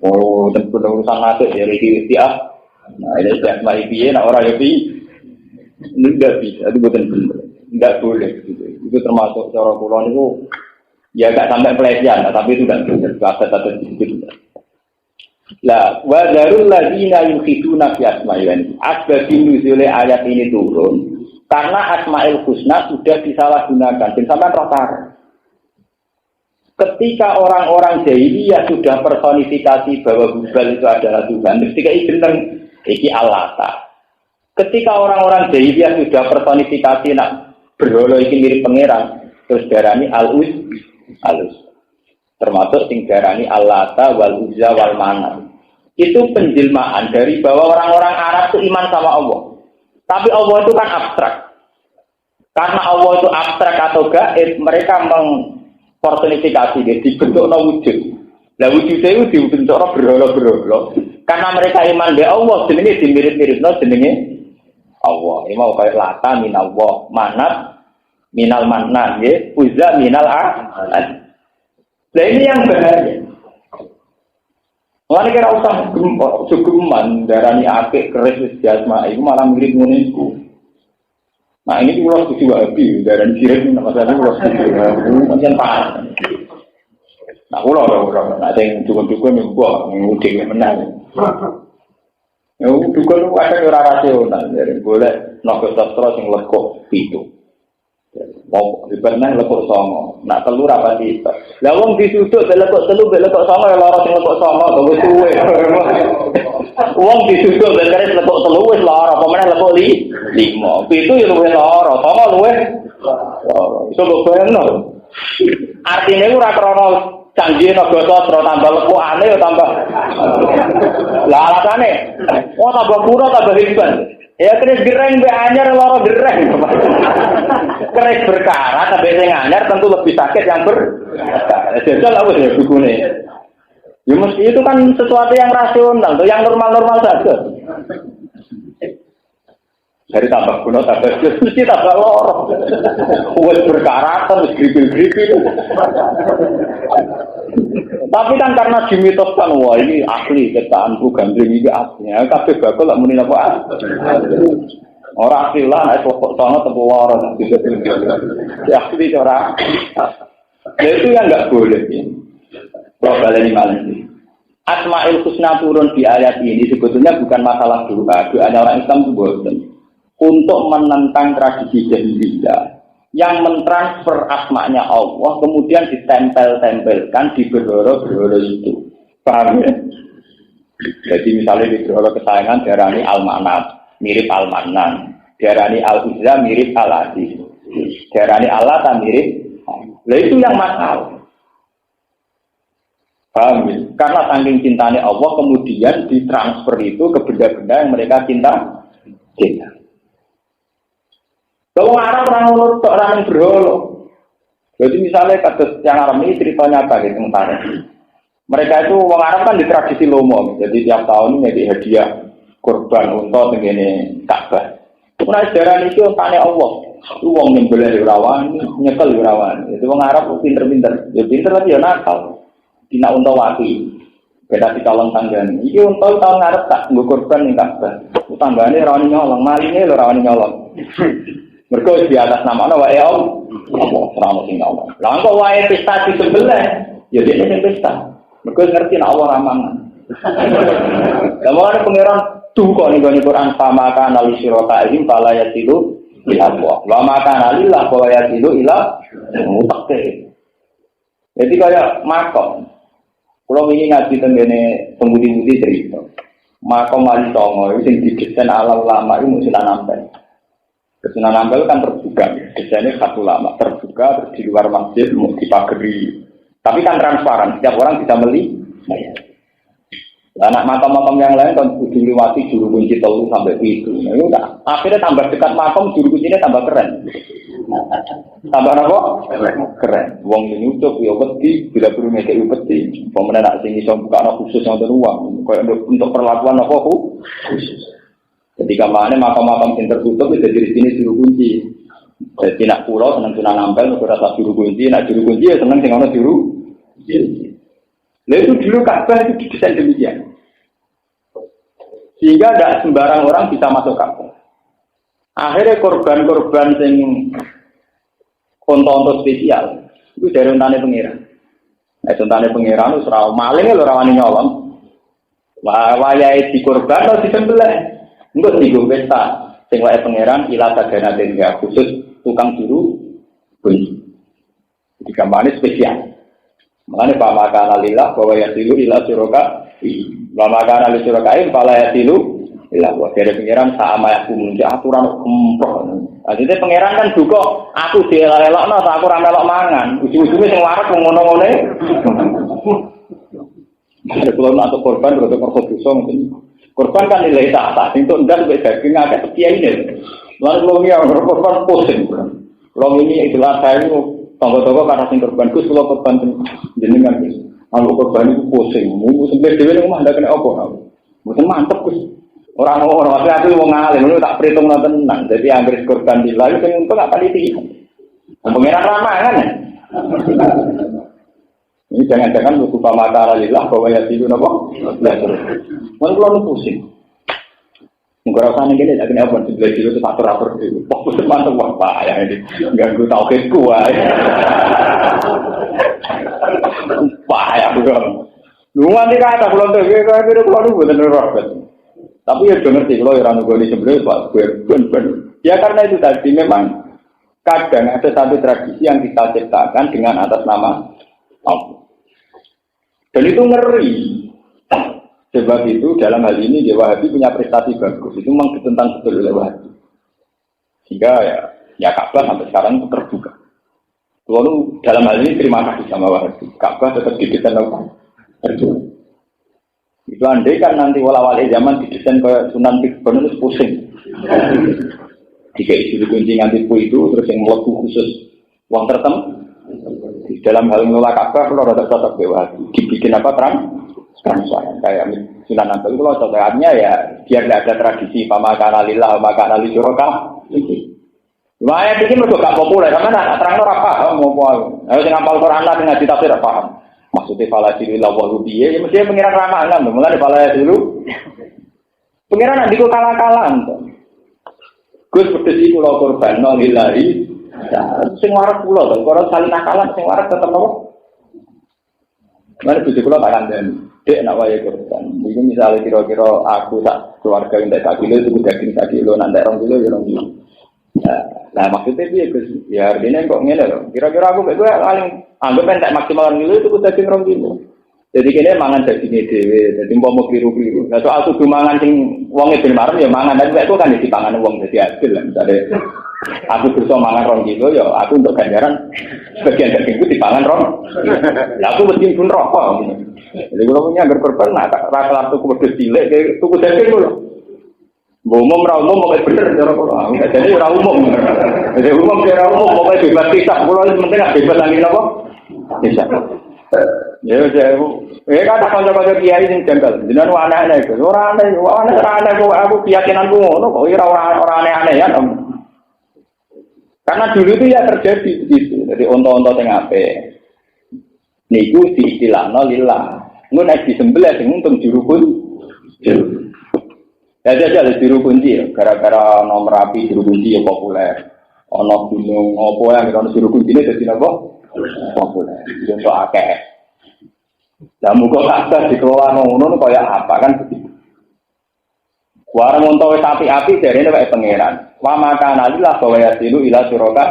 Oh, tentu urusan mati dari istiah. Nah, ini sudah maipiye, nah orang itu tidak bisa, itu bukan bener, tidak boleh. Gitu. Itu termasuk cara kulon itu, ya nggak sampai pelecehan, tapi itu tidak benar. Kata-kata itu. Lah, wajarul ladina yukhiduna fi asma'il. Asbabun nuzul ayat ini turun. Karena Asmaul Husna sudah disalahgunakan, dan sampai rotar. Ketika orang-orang jahiliyah sudah personifikasi bahwa Hubal itu adalah Tuhan, ketika iki Allata. Ketika orang-orang jahiliyah sudah personifikasi nak berhala iki mirip pangeran, terus darani Al-Uz, termasuk sing darani Allata wal Uzza wal Manat. Itu penjelmaan dari bahwa orang-orang Arab itu iman sama Allah. Tapi Allah itu kan abstrak. Karena Allah itu abstrak atau gaib, mereka mengpersonifikasi dia, dibentuknya wujud. Nah wujudnya itu dibentuknya berhala-berhala. Karena mereka iman di Allah, jenenge dimirip-miripno jenenge Allah. Ini mau kayak Lata minallah, Manat minal Mannan, ya, Uzza minal Ahad. Nah ini yang bahaya. Mulane kira usah sugeman darani apik keris jasma iku malah mirip ngono iku. Nah ini kula setuju Wahabi darani sirik masalah kula setuju. Pancen parah. Nah kula ora sing dukun-dukun mbok ngudi menang. Ya dukun kadang ora rasional, jadi golek naga sastra sing lekuk pitu. Mau dipernah lekuk songo, nak telur apa sih? Lah wong disudut lekuk telu, lekuk songo ya lara sing lekuk songo, wis suwe. Wong disudut beres lekuk telu wis lara, apa meneh lekuk 5. Pitu ya luwih lara, songo luwih lara. Iso mbok bayangno. Artine ora krana canggih naga sastra tambah lekukane ya tambah. Lah alasane, oh tambah pura tambah hebat. Ya keris gereng mbek anyar lara gereng. Keris berkarat sampai sing anyar tentu lebih sakit yang jajal apa ya bukune. Ya mesti itu kan sesuatu yang rasional, tuh yang normal-normal saja. Dari tambah kuno tambah mesti tambah loro. Wes berkarat terus gripil-gripil. Tapi kan karena dimitoskan wah ini asli cetakanku gandring iki asli. Kabeh bakal lak muni apa? Ora asli lah nek kok sono tempo loro. Ya asli ora. Itu yang enggak boleh. Baleni malah. Asmaul Husna turun di ayat ini sebetulnya bukan masalah doa. Doanya orang Islam itu boten. Untuk menentang tradisi jahiliyah yang mentransfer asmanya Allah kemudian ditempel-tempelkan di berhoro-berhoro itu. Paham ya? Jadi misalnya di berhoro kesayangan diarani Al-Manat, mirip Al-Manan. Diarani Al-Uzza, mirip Al-Aziz. Diarani Allah, mirip. Nah itu yang masalah. Paham ya? Karena saking cintanya Allah kemudian ditransfer itu ke benda-benda yang mereka cinta. Kalau Arab orang urut tok orang berholo. Jadi misalnya kasus yang Arab ini ceritanya apa gitu tentang mereka itu orang Arab kan di tradisi lomo. Jadi tiap tahun jadi hadiah kurban untuk begini Ka'bah. Nah sejarah ini tanya Allah. Itu wong nyembelih rawan, nyekel rawan. Jadi orang Arab pinter-pinter. Ya pinter lagi ya nakal. Tidak untuk wakil. Beda di calon tanggaan. Ini untuk tahun Arab tak nggo kurban ning Ka'bah. Tanggane rawani nyolong, maline lho rawani nyolong. Mergo di atas nama ana wae Allah. Allah sing Allah. Lah kok wae pesta di sebelah, ya dia sing pesta. Mergo ngerti nek Allah ramangan. Lah mulane pangeran tuh kok ning Quran sama kan alisyraka ihim fala yatilu ila Allah. Wa ma kana lillah wa yatilu ila mutaqqi. Jadi kayak makom. Kalau ini ngaji tentang pembudi-budi cerita. Makom wali songo itu yang didesain ala ulama itu Sunan Ampel. Sunan Ampel kan terbuka, desainnya satu lama terbuka terus di luar masjid di pageri. Tapi kan transparan, setiap orang bisa melihat. Anak makam-makam yang lain kan dilewati juru kunci telu sampai itu. Nah, itu enggak. Akhirnya tambah dekat makam juru kuncinya tambah keren. Tambah apa? Keren. Wong ini ucap ya wedi, bila perlu ngekek wedi. Pemenang nak sing iso buka ana khusus yang teruang. Kayak untuk perlakuan apa khusus. Ketika mana makam-makam yang tertutup itu jadi sini juru kunci. Jadi nak pulau senang Sunan Ampel, nak rasa juru kunci, nak juru kunci ya senang sing ana juru. Lalu dulu Ka'bah itu didesain demikian. Sehingga tidak sembarang orang bisa masuk Ka'bah. Akhirnya korban-korban yang konto-konto spesial itu dari untane pengiran. Nah, untane pengiran itu serau malingnya lho rawani nyolong. Wayai di korban atau di sembelih. Enggak di pesta. Sing wae pengiran ila sagana tengah khusus tukang juru kunci. Jadi gambarnya spesial. Makanya Pak Makana lillah bahwa yasilu ila suraka Pak Makana li surakain pala yasilu ila bahwa dari pengeran sama aku muncul aturan kemprok. Jadi pengeran kan juga aku dielak-elak aku ramelok mangan ujung-ujungnya yang warak ngono-ngono ada kalau untuk korban berarti korban mungkin korban kan nilai tak itu enggak sebagai daging agak setia ini lalu kalau ini korban pusing kalau ini itulah saya tonggo-tonggo karena sing korban Gus kula korban jenengan Gus. Aku korban iku pusing. Mu sampe dhewe ning omah ndak kena apa. Mboten mantep Gus. Ora ono aku wong alim ngono tak perhitungno tenan. Dadi anggere korban dilai sing untung gak paliti. Pengeran ramah kan. Ini jangan-jangan lupa mata lillah bahwa ya tidur napa? Lah terus. Mun kula pusing. Enggak rasanya gini, tak kena apa sebelah itu atur-atur itu. Fokus mantap wah ya ini ganggu tauhidku wah. Wah ya bukan. Lu nanti kata belum tuh, kayak gitu kalau bener robot. Tapi ya dengar sih kalau orang nugoni sebenarnya pak ben. Ya karena itu tadi memang kadang ada satu tradisi yang kita ciptakan dengan atas nama Allah. Dan itu ngeri. Sebab itu dalam hal ini Dewa Wahabi punya prestasi bagus. Itu memang ditentang betul oleh Wahabi. Sehingga ya Ka'bah sampai sekarang itu terbuka. Lalu dalam hal ini terima kasih sama Wahabi. Ka'bah tetap didesain apa? Itu andai kan nanti wala-wali zaman didesain ke Sunan Tikbon itu pusing. Jika isi kunci nganti itu terus yang melebu khusus uang tertentu. Dalam hal mengelola Ka'bah kalau ada cocok Wahabi. Dibikin apa transparan kayak Sunan Ampel itu kalau cocoknya ya biar tidak ada tradisi pamakan alillah, pamakan alisyuraka. Lumayan ini mereka gak populer, karena nak terang orang paham mau paham. Harus ngapal Quran lah dengan tafsir paham. Maksudnya falasilu lawal rubiye, ya mesti pengiran ramalan, mulai falasilu. Pengiran nanti kok kalah-kalahan. Gus pedes iku lho korban lillahi. Sing waras kula to, kalau saling nakalan sing waras tetep nopo? Mane bojo kula tak kandhani. Dek nak wayahe korban. Iki misale kira-kira aku tak keluarga entek sak kilo itu daging sak kilo, nanti 2 kilo ya 2 kilo. Nah maksudnya dia ya artinya kok ngene loh. Kira-kira aku gue paling anggap entek maksimal kilo itu daging 2 kilo. Jadi kene mangan dagingnya dhewe, dadi mau keliru-keliru. Lah soal kudu mangan sing wonge ben marem ya mangan, tapi kok kan dipangan wong dadi adil lah. Misale aku bisa mangan 2 kilo ya aku untuk ganjaran sebagian dagingku dipangan 2. Lah aku mesti pun rokok. Jadi kalau punya berkorban nak rasa tuku wedhus cilik tuku daging lho. Umum ra umum pokoke bener cara kula. Jadi ora umum. Jadi umum ora umum pokoke bebas pisah. Kula penting bebas angin apa? Pisah. Ya kata kanca-kanca kiai sing janggal. Jenengan aneh-aneh iku. Ora aneh kok aku keyakinanku ngono kok ora aneh-aneh ya. Karena dulu itu ya terjadi begitu. Jadi onto-onto sing apik. Niku diistilahno lillah. Engko nek disembelih sing untung jurukun. Ya ada juru kunci ya, gara-gara nomor api juru kunci ya populer. Ono gunung opo yang ono juru kunci ini jadi apa? Populer. Contoh akeh. Lah muga kabeh dikelola ngono kaya apa kan begitu. Warung untuk api-api jarene wae pangeran. Wa makana lillah wa yasilu ila suraka.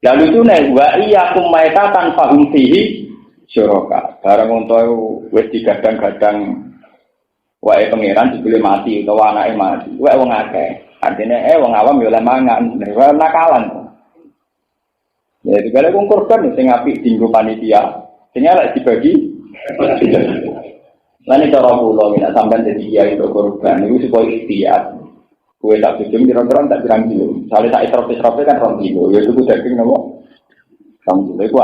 Lalu itu nek wa iyyakum maitatan fahum fihi suraka. Barang untuk wis digadang-gadang wae pangeran dibeli mati utawa anake mati. Wae wong akeh. Artine wong awam yo oleh mangan, nakalan. Ya digale wong korban sing apik dienggo panitia. Sing elek dibagi. Lan cara kula nek sampean dadi kiai kok korban niku supaya ikhtiar. Kowe tak bojo kira-kira tak pirang kilo. Sale tak isrop-isrope kan 2 kilo. Ya cukup daging nopo? 2 kilo iku.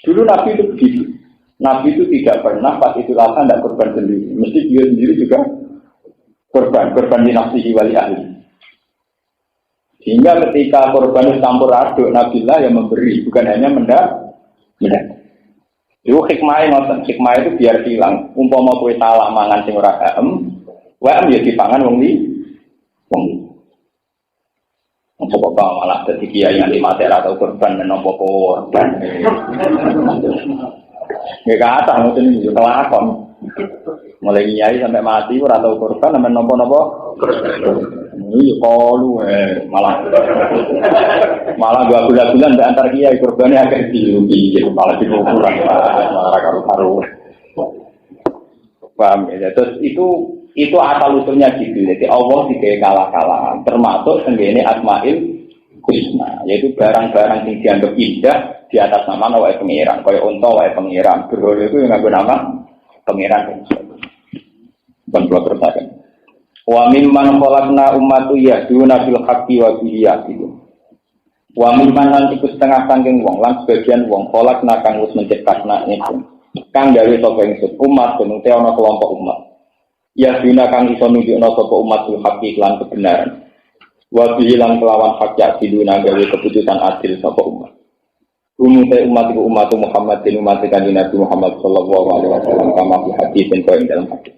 Dulu Nabi itu begitu. Nabi itu tidak pernah pas itu lahan tidak korban sendiri. Mesti dia sendiri juga korban di nafsihi wali ahli. Sehingga ketika korban campur aduk, Nabilah yang memberi, bukan hanya mendak. Itu hikmahnya, hikmah itu biar hilang. Umpama kowe salah mangan sing ora wae ya dipangan wong li. Coba malah dadi kiai nganti mati atau korban menompo korban. Nggak kata, mungkin juga kelakon. Mulai nyai sampai mati, ora tau korban, sampai nopo-nopo. Ini kalu, malah 2 bulan di antar kiai korbannya agak dilupi, malah dikurang, malah karu-karu. Paham ya? Terus itu asal usulnya gitu. Jadi Allah tidak kalah-kalahan, termasuk sendiri Asmaul Husna, yaitu barang-barang yang dianggap indah di atas nama wae pengiran, kaya unta wae pengiran, berhala itu yang nganggo nama pengiran. Bukan keluar tersakan. Wa mimman khalaqna ummatu yahduna fil haqqi wa bihi yahdun. Wa mimman lan iku setengah saking wong lan sebagian wong khalaqna kang wis menciptakna ingsun. Kang gawe sapa ingsun umat benute ana kelompok umat. Yahduna kang iso nunjukna sapa umat fil haqqi lan kebenaran. Wa bihi lan kelawan hak yahduna gawe keputusan adil sapa umat. Umumnya umat itu umat Muhammad dan umat Nabi Muhammad sallallahu alaihi wasallam kama fi hadis yang dalam hadis.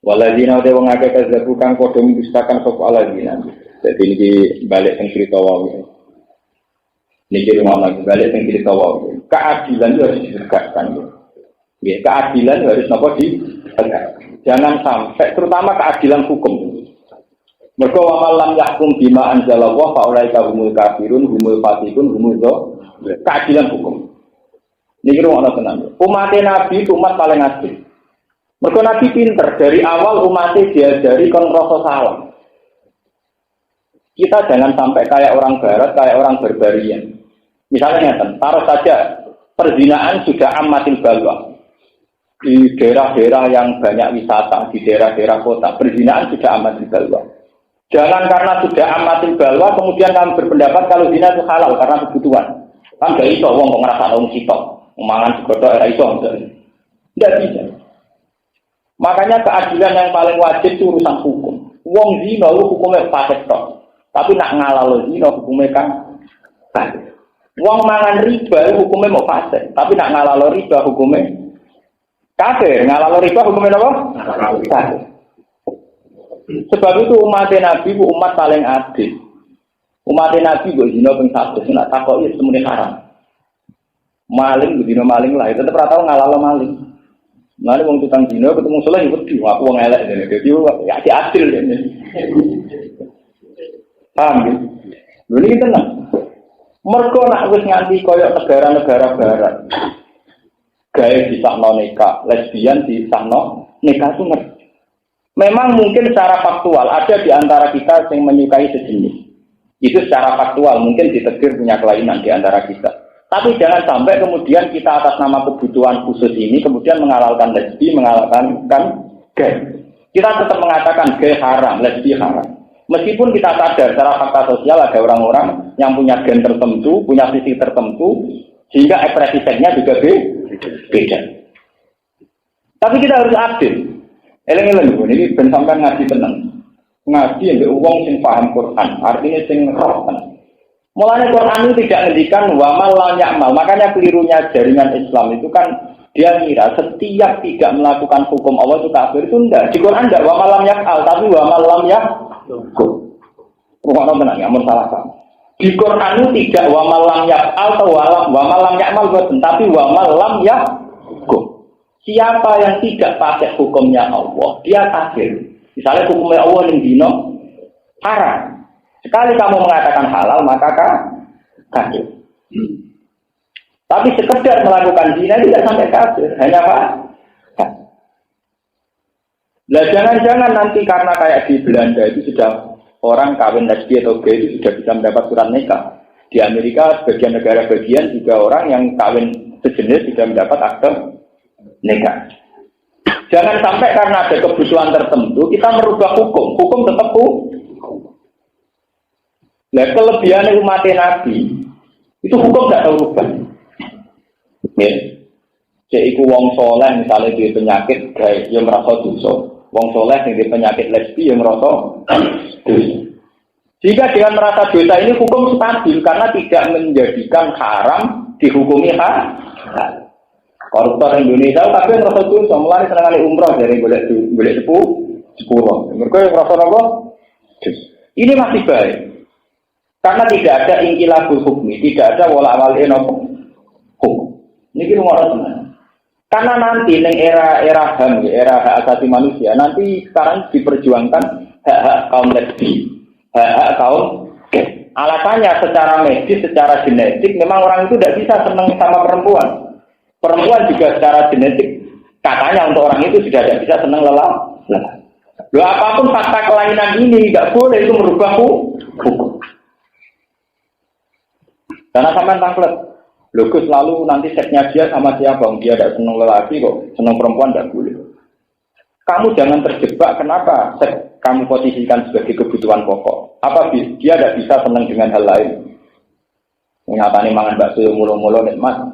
Waladina udah mengakai kezabukan kodong dustakan sop aladina. Jadi ini balik yang cerita wawi. Ini rumah lagi balik yang cerita wawi. Keadilan itu harus ditegakkan. Ya, keadilan itu harus nopo ditegakkan. Jangan sampai, terutama keadilan hukum. Mereka wamalam yahkum bima anzalallah faulaika humul kafirun humul fatikun humul keadilan hukum. Ini rumah tenang. Umat Nabi itu umat paling adil. Mereka Nabi pinter, dari awal umatnya diajari kon rasa salah. Kita jangan sampai kayak orang barat, kayak orang barbarian. Misalnya, taruh saja perzinaan sudah amatil balwa. Di daerah-daerah yang banyak wisata, di daerah-daerah kota, perzinaan sudah amatil balwa. Jangan karena sudah amatil balwa, kemudian kamu berpendapat kalau zina itu halal karena kebutuhan. Kan gak iso, wong kok ngerasa orang sitok. Mangan segodok era iso. Tidak bisa. Makanya keadilan yang paling wajib itu urusan hukum. Wong zina itu hukumnya fasik tok. Tapi nak ngalalo zina hukumnya kan fasik. Wong mangan riba hukumnya mau fasik. Tapi nak ngalalo riba hukumnya kafir. Ngalalo riba hukumnya apa? Kafir. Sebab itu umat Nabi itu umat paling adil. Umat Nabi itu zina ping 100 nak takoki semuanya haram. Maling zina maling lah, tetep ora tau ngalalo maling. Mane wong tukang zina ketemu saleh wedi aku wong elek dene. Dadi ya adil dene. Paham ya? Lha iki tenan. Mergo nak wis nganti koyo negara-negara barat. Gawe disakno nikah, lesbian disakno nikah itu ngerti. Memang mungkin secara faktual ada di antara kita yang menyukai sejenis. Itu secara faktual mungkin ditegur punya kelainan di antara kita. Tapi jangan sampai kemudian kita atas nama kebutuhan khusus ini kemudian menghalalkan lesbi, menghalalkan gay. Kita tetap mengatakan gay haram, lesbi haram. Meskipun kita sadar secara fakta sosial ada orang-orang yang punya gen tertentu, punya fisik tertentu, sehingga ekspresi seksnya juga beda. Tapi kita harus adil. Eleng-eleng ini ben sampean ngaji tenang. Ngaji yang wong sing paham Quran, artinya sing roh tenan. Mulanya Quran itu tidak ngendikan wa mal lam ya'mal. Makanya kelirunya jaringan Islam itu kan dia kira setiap tidak melakukan hukum Allah itu kafir. Itu enggak. Di Quran enggak wa mal lam ya'mal, tapi wa mal lam ya'qul. Rumakno tenan ya mun salah paham. Di Quran itu tidak wa mal lam ya'mal atau wa mal lam ya'mal boten, tapi wa mal lam ya'qul. Siapa yang tidak pakai hukumnya Allah, dia kafir. Misalnya hukumnya Allah yang dino haram. Sekali kamu mengatakan halal, maka kafir. Tapi sekedar melakukan zina tidak sampai kafir, hanya apa? Lah jangan-jangan nanti karena kayak di Belanda itu sudah orang kawin lesbi atau gay itu sudah bisa mendapat surat nikah. Di Amerika sebagian negara bagian juga orang yang kawin sejenis sudah mendapat akte nikah. Jangan sampai karena ada kebutuhan tertentu kita merubah hukum. Hukum tetap hukum. Nah, kelebihan umat Nabi itu hukum tidak tahu rubah. Ya, jika wong soleh misalnya dia penyakit gay, dia merasa dosa. Wong soleh yang dia penyakit lesbi, dia merasa dosa. Jika dengan merasa dosa ini hukum stabil karena tidak menjadikan haram dihukumi halal. Koruptor Indonesia tapi merasa dosa, mulai senang umroh dari boleh sepuluh. Mereka yang merasa apa? Ini masih baik. Karena tidak ada ingkilabul hukmi, tidak ada wala awalin hukum. Ini kita ngomong teman. Karena nanti di era HAM, era hak asasi manusia, nanti sekarang diperjuangkan hak-hak kaum lesbi, hak-hak kaum gay. Alasannya secara medis, secara genetik, memang orang itu tidak bisa senang sama perempuan. Perempuan juga secara genetik, katanya untuk orang itu sudah tidak bisa senang lelah. Loh, apapun fakta kelainan ini tidak boleh itu merubah hukum. Karena sampai tangklet, logus lalu nanti seksnya dia sama siapa? Dia tidak senang lelaki kok, senang perempuan tidak boleh. Kamu jangan terjebak. Kenapa seks kamu posisikan sebagai kebutuhan pokok? Apa dia tidak bisa senang dengan hal lain? Nyatane mangan bakso mulu-mulu nikmat.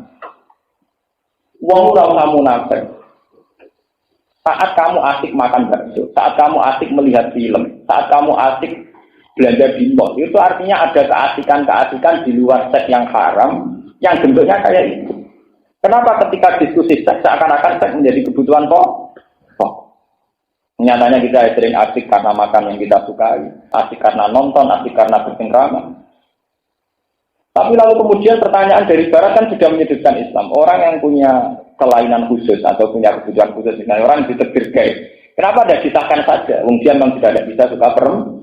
Wong ora usah munafik. Saat kamu asik makan bakso, saat kamu asik melihat film, saat kamu asik belanja di mall, itu artinya ada keasikan-keasikan di luar seks yang haram, yang bentuknya kayak itu. Kenapa ketika diskusi seks seakan-akan seks menjadi kebutuhan pokok? Nyatanya kita sering asik karena makan yang kita sukai, asik karena nonton, asik karena bercengkrama. Tapi lalu kemudian pertanyaan dari barat kan sudah menyudutkan Islam. Orang yang punya kelainan khusus atau punya kebutuhan khusus, misalnya orang ditegur gay, kenapa tidak disahkan saja? Mungkin memang sudah tidak bisa suka perempuan.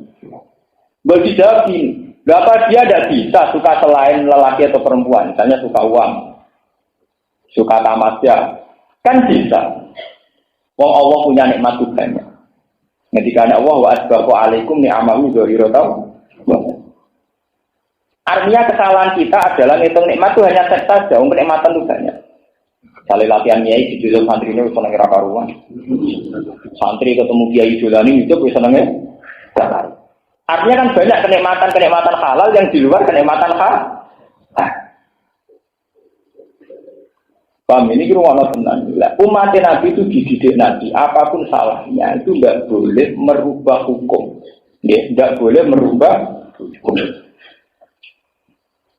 Bagi jawab ini, berapa dia tidak bisa suka selain lelaki atau perempuan, misalnya suka uang, suka tamasya, kan bisa. Wong Allah punya nikmat Tuhannya. Ketika Allah wa asbaqu alaikum ni'amahu dzahiratan. Artinya kesalahan kita adalah ngitung nikmat itu hanya seks saja, kenikmatan itu banyak. Kali latihan kiai di dulu santri ini seneng kira karuan. Santri ketemu kiai Jolani itu bisa senengnya. Artinya kan banyak kenikmatan halal yang di luar kenikmatan halal. Paham ini kira orang tenang. Umat Nabi itu dididik Nabi, apapun salahnya itu tidak boleh merubah hukum. Tidak boleh merubah hukum.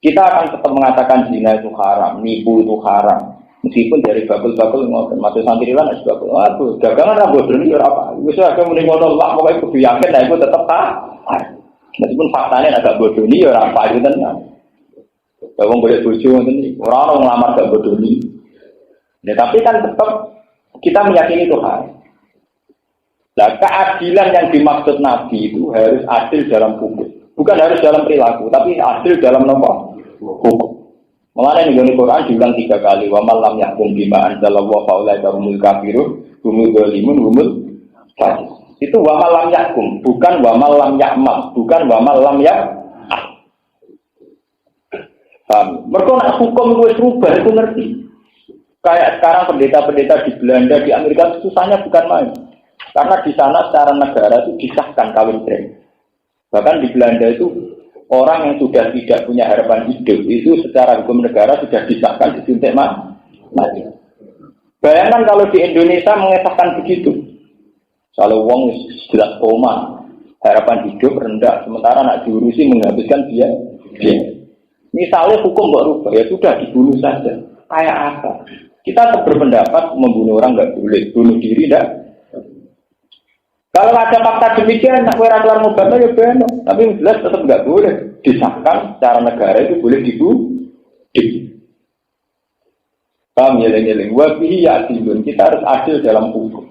Kita akan tetap mengatakan zina itu haram, nipu itu haram. Meskipun dari bakul-bakul ngoten, masuk santri lan es bakul. Aduh, dagangan ra bodoh iki ora apa. Wis ora muni ngono lah, pokoke kudu yakin nek iku tetep meskipun faktanya agak bodoh ini ya ora apa itu tenan. Wong boleh bojo ngoten iki, ora ono nglamar gak bodoh ini. Ya, tapi kan tetap kita meyakini Tuhan. Nah, keadilan yang dimaksud Nabi itu harus adil dalam hukum. Bukan harus dalam perilaku, tapi adil dalam hukum. Mengenai nih Quran diulang 3 kali. Wa man lam yahkum bima anzalallahu fa ulaika humul kafirun, humul zalimun, humul fasiq. Itu wa man lam yahkum, bukan wa man lam ya'mal, bukan wa man lam ya'mal. Paham? Mergo nek hukum wis rubah itu ngerti. Kayak sekarang pendeta-pendeta di Belanda, di Amerika susahnya bukan main. Karena di sana secara negara itu disahkan kawin siri. Bahkan di Belanda itu orang yang sudah tidak punya harapan hidup itu secara hukum negara sudah disahkan disuntik mati. Bayangkan kalau di Indonesia mengesahkan begitu. Kalau wong jelas koma, harapan hidup rendah, sementara nak diurusi menghabiskan dia. Misalnya hukum mbok rubah, ya sudah dibunuh saja. Kayak apa? Kita tetap berpendapat membunuh orang nggak boleh, bunuh diri enggak. Kalau ada fakta demikian, nak keluar keluar ngobatnya ya benar. Tapi jelas tetap nggak boleh disahkan secara negara itu boleh dibunuh. Paham ya lengeleng. Wabihi ya adilun. Kita harus adil dalam hukum.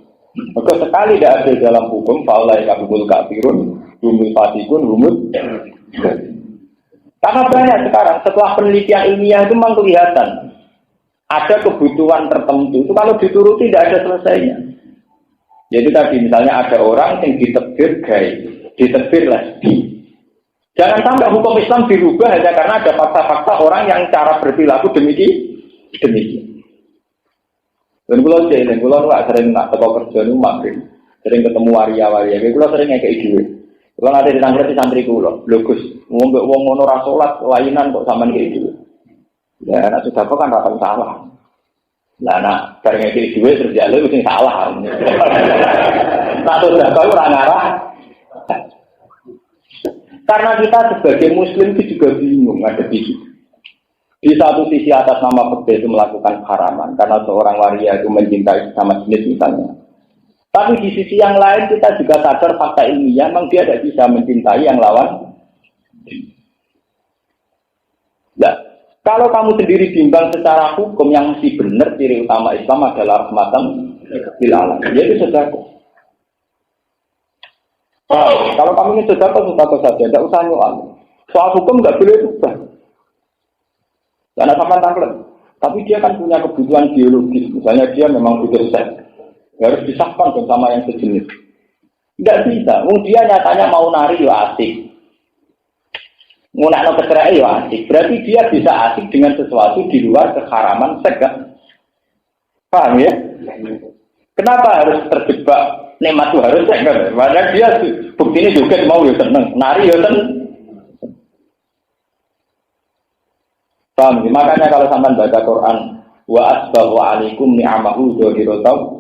Maka sekali tidak adil dalam hukum, faulai kabul kafirun, humul fasikun, humul. Karena banyak sekarang setelah penelitian ilmiah itu memang kelihatan ada kebutuhan tertentu itu kalau dituruti tidak ada selesainya. Jadi tadi misalnya ada orang yang ditebir gay, ditebir lesbi. Jangan sampai hukum Islam dirubah hanya karena ada fakta-fakta orang yang cara berperilaku demikian. Dan kalau jadi, kalau nggak sering nak teko kerja nu magrib, sering ketemu waria-waria, kalau sering kayak ide. Kalau ada di santri kulo, bagus. Wong ngono ra salat lainan kok sampean kayak ide. Ya, nak sudah kok kan rata salah. Lah nak bareng iki dhewe terus jale mesti salah. Nak sudah kok ora ngarah. Karena kita sebagai muslim itu juga bingung ada di satu sisi atas nama fikih itu melakukan haraman karena seorang waria itu mencintai sama jenis misalnya. Tapi di sisi yang lain kita juga sadar fakta ilmiah memang dia tidak bisa mencintai yang lawan. Nah, kalau kamu sendiri bimbang secara hukum yang mesti benar, ciri utama Islam adalah rahmatan lil alamin. Yaitu sedekah. Kalau kamu ingin sedekah saja, tidak usah nyual. Soal hukum nggak boleh ubah. Karena sampai tangklet. Tapi dia kan punya kebutuhan biologis. Misalnya dia memang butuh seks. Harus disahkan sama yang sejenis. Tidak bisa. Dia nyatanya mau nari ya asik. Ngunakno kecerai ya asik. Berarti dia bisa asik dengan sesuatu di luar keharaman seks. Paham ya? Kenapa harus terjebak nikmat itu harus seks? Padahal dia buktinya juga mau ya seneng. Nari ya seneng. Paham? Makanya kalau sampai baca Quran wa asbahu alaikum ni'amahu dzahiratan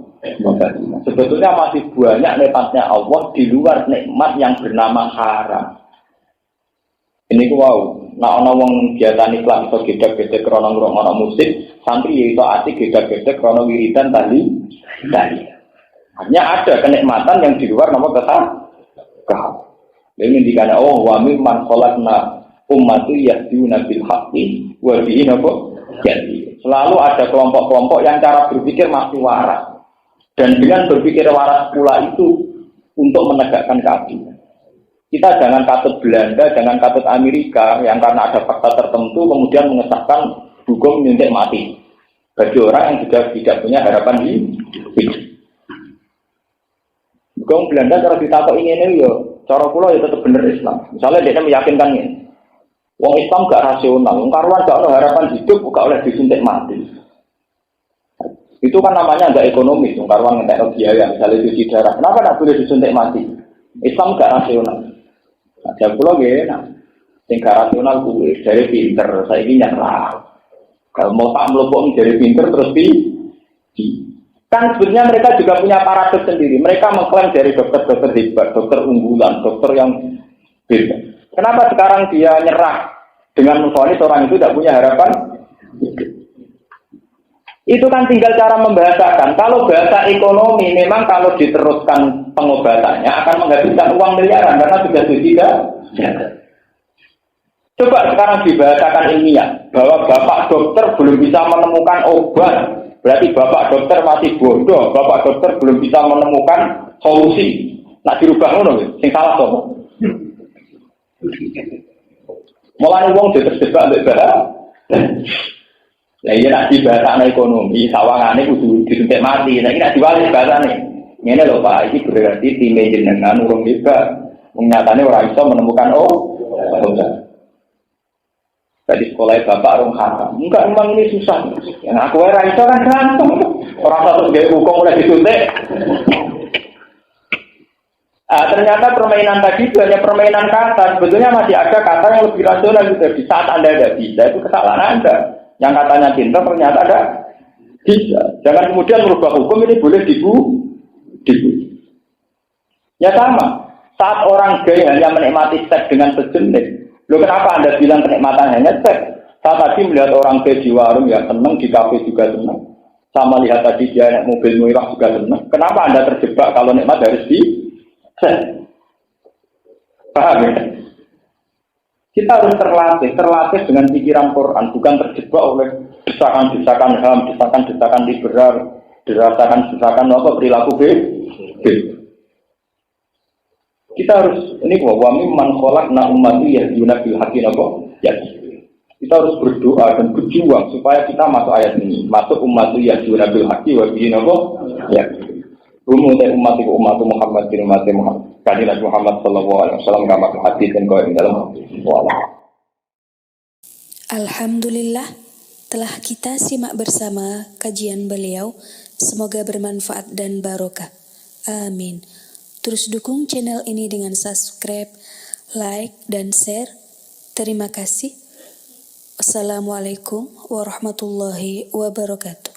sebetulnya masih banyak nikmatnya Allah di luar nikmat yang bernama haram. Ini ku wow, nah ana wong biasa niklat iso gedhe-gedhe krana ngrungokno musik, santri iso asik gedhe-gedhe krana wiridan tadi. Hanya ada kenikmatan yang di luar nama kesah. Ini dikatakan oh wa mimman khalaqna ummatu yahduna bil haqqi wa bihi jadi. Selalu ada kelompok-kelompok yang cara berpikir masih waras. Dan dengan berpikir waras pula itu untuk menegakkan keadilan. Kita jangan katut Belanda, jangan katut Amerika yang karena ada fakta tertentu kemudian mengesahkan hukum nyuntik mati bagi orang yang juga tidak punya harapan hidup. Hukum Belanda cara ditakok ini yo, cara kula ya tetap bener Islam. Misalnya dia meyakinkan ini. Wong Islam gak rasional, wong karuan gak ada harapan hidup, gak oleh disuntik mati. Itu kan namanya gak ekonomis, wong karuan ngetek biaya, misalnya cuci darah. Kenapa gak boleh disuntik mati? Islam gak rasional. Ada pula gak, yang gak rasional gue dari pinter, saya ini nyerah. Kalau mau tak melopok dari pinter terus kan sebenarnya mereka juga punya paradoks sendiri. Mereka mengklaim dari dokter-dokter hebat, dokter unggulan, dokter yang beda. Kenapa sekarang dia nyerah dengan memvonis orang itu tidak punya harapan? Itu kan tinggal cara membahasakan. Kalau bahasa ekonomi memang kalau diteruskan pengobatannya akan menghabiskan uang miliaran karena sudah tidak. Coba sekarang dibahasakan ilmiah bahwa bapak dokter belum bisa menemukan obat. Berarti bapak dokter masih bodoh, bapak dokter belum bisa menemukan solusi. Nak dirubah ngono, sing salah sapa? Mulane wong terjebak mbek bahasa. Lah iya nak dibahasane ekonomi, sawangane kudu disuntik mati. Nek nak diwali bahasane. Ngene lho Pak, iki berarti tim jenengan urung hebat. Nyatane ora iso menemukan obat. Tadi sekolah bapak orang haram. Enggak, memang ini susah. Yang aku era itu kan gampang. Orang satu gaya hukum mulai disuntik. Ternyata permainan tadi itu hanya permainan kata. Sebetulnya masih ada kata yang lebih rasional gitu. Di saat Anda tidak bisa, itu kesalahan Anda. Yang katanya pintar ternyata ada bisa. Jangan kemudian merubah hukum ini boleh dibu. Ya sama. Saat orang gay hanya menikmati seks dengan sejenis. Loh kenapa Anda bilang kenikmatan hanya seks? Saya tadi melihat orang gay di warung ya senang, di kafe juga senang. Sama lihat tadi dia naik mobil mewah juga senang. Kenapa Anda terjebak kalau nikmat harus di seks? Paham ya? Kita harus terlatih dengan pikiran Quran, bukan terjebak oleh desakan-desakan HAM, desakan-desakan liberal, desakan-desakan perilaku B. Kita harus ini bahwa mimman khalaqna ummati yahduna bil haqqi ya. Kita harus berdoa dan berjuang supaya kita masuk ayat ini, masuk ummati yahduna bil haqqi wa bihi ya. Umat Muhammad bin Muhammad kadilah Muhammad sallallahu alaihi wasallam kama hadis dan kau dalam Alhamdulillah telah kita simak bersama kajian beliau, semoga bermanfaat dan barokah. Amin. Terus dukung channel ini dengan subscribe, like, dan share. Terima kasih. Wassalamualaikum warahmatullahi wabarakatuh.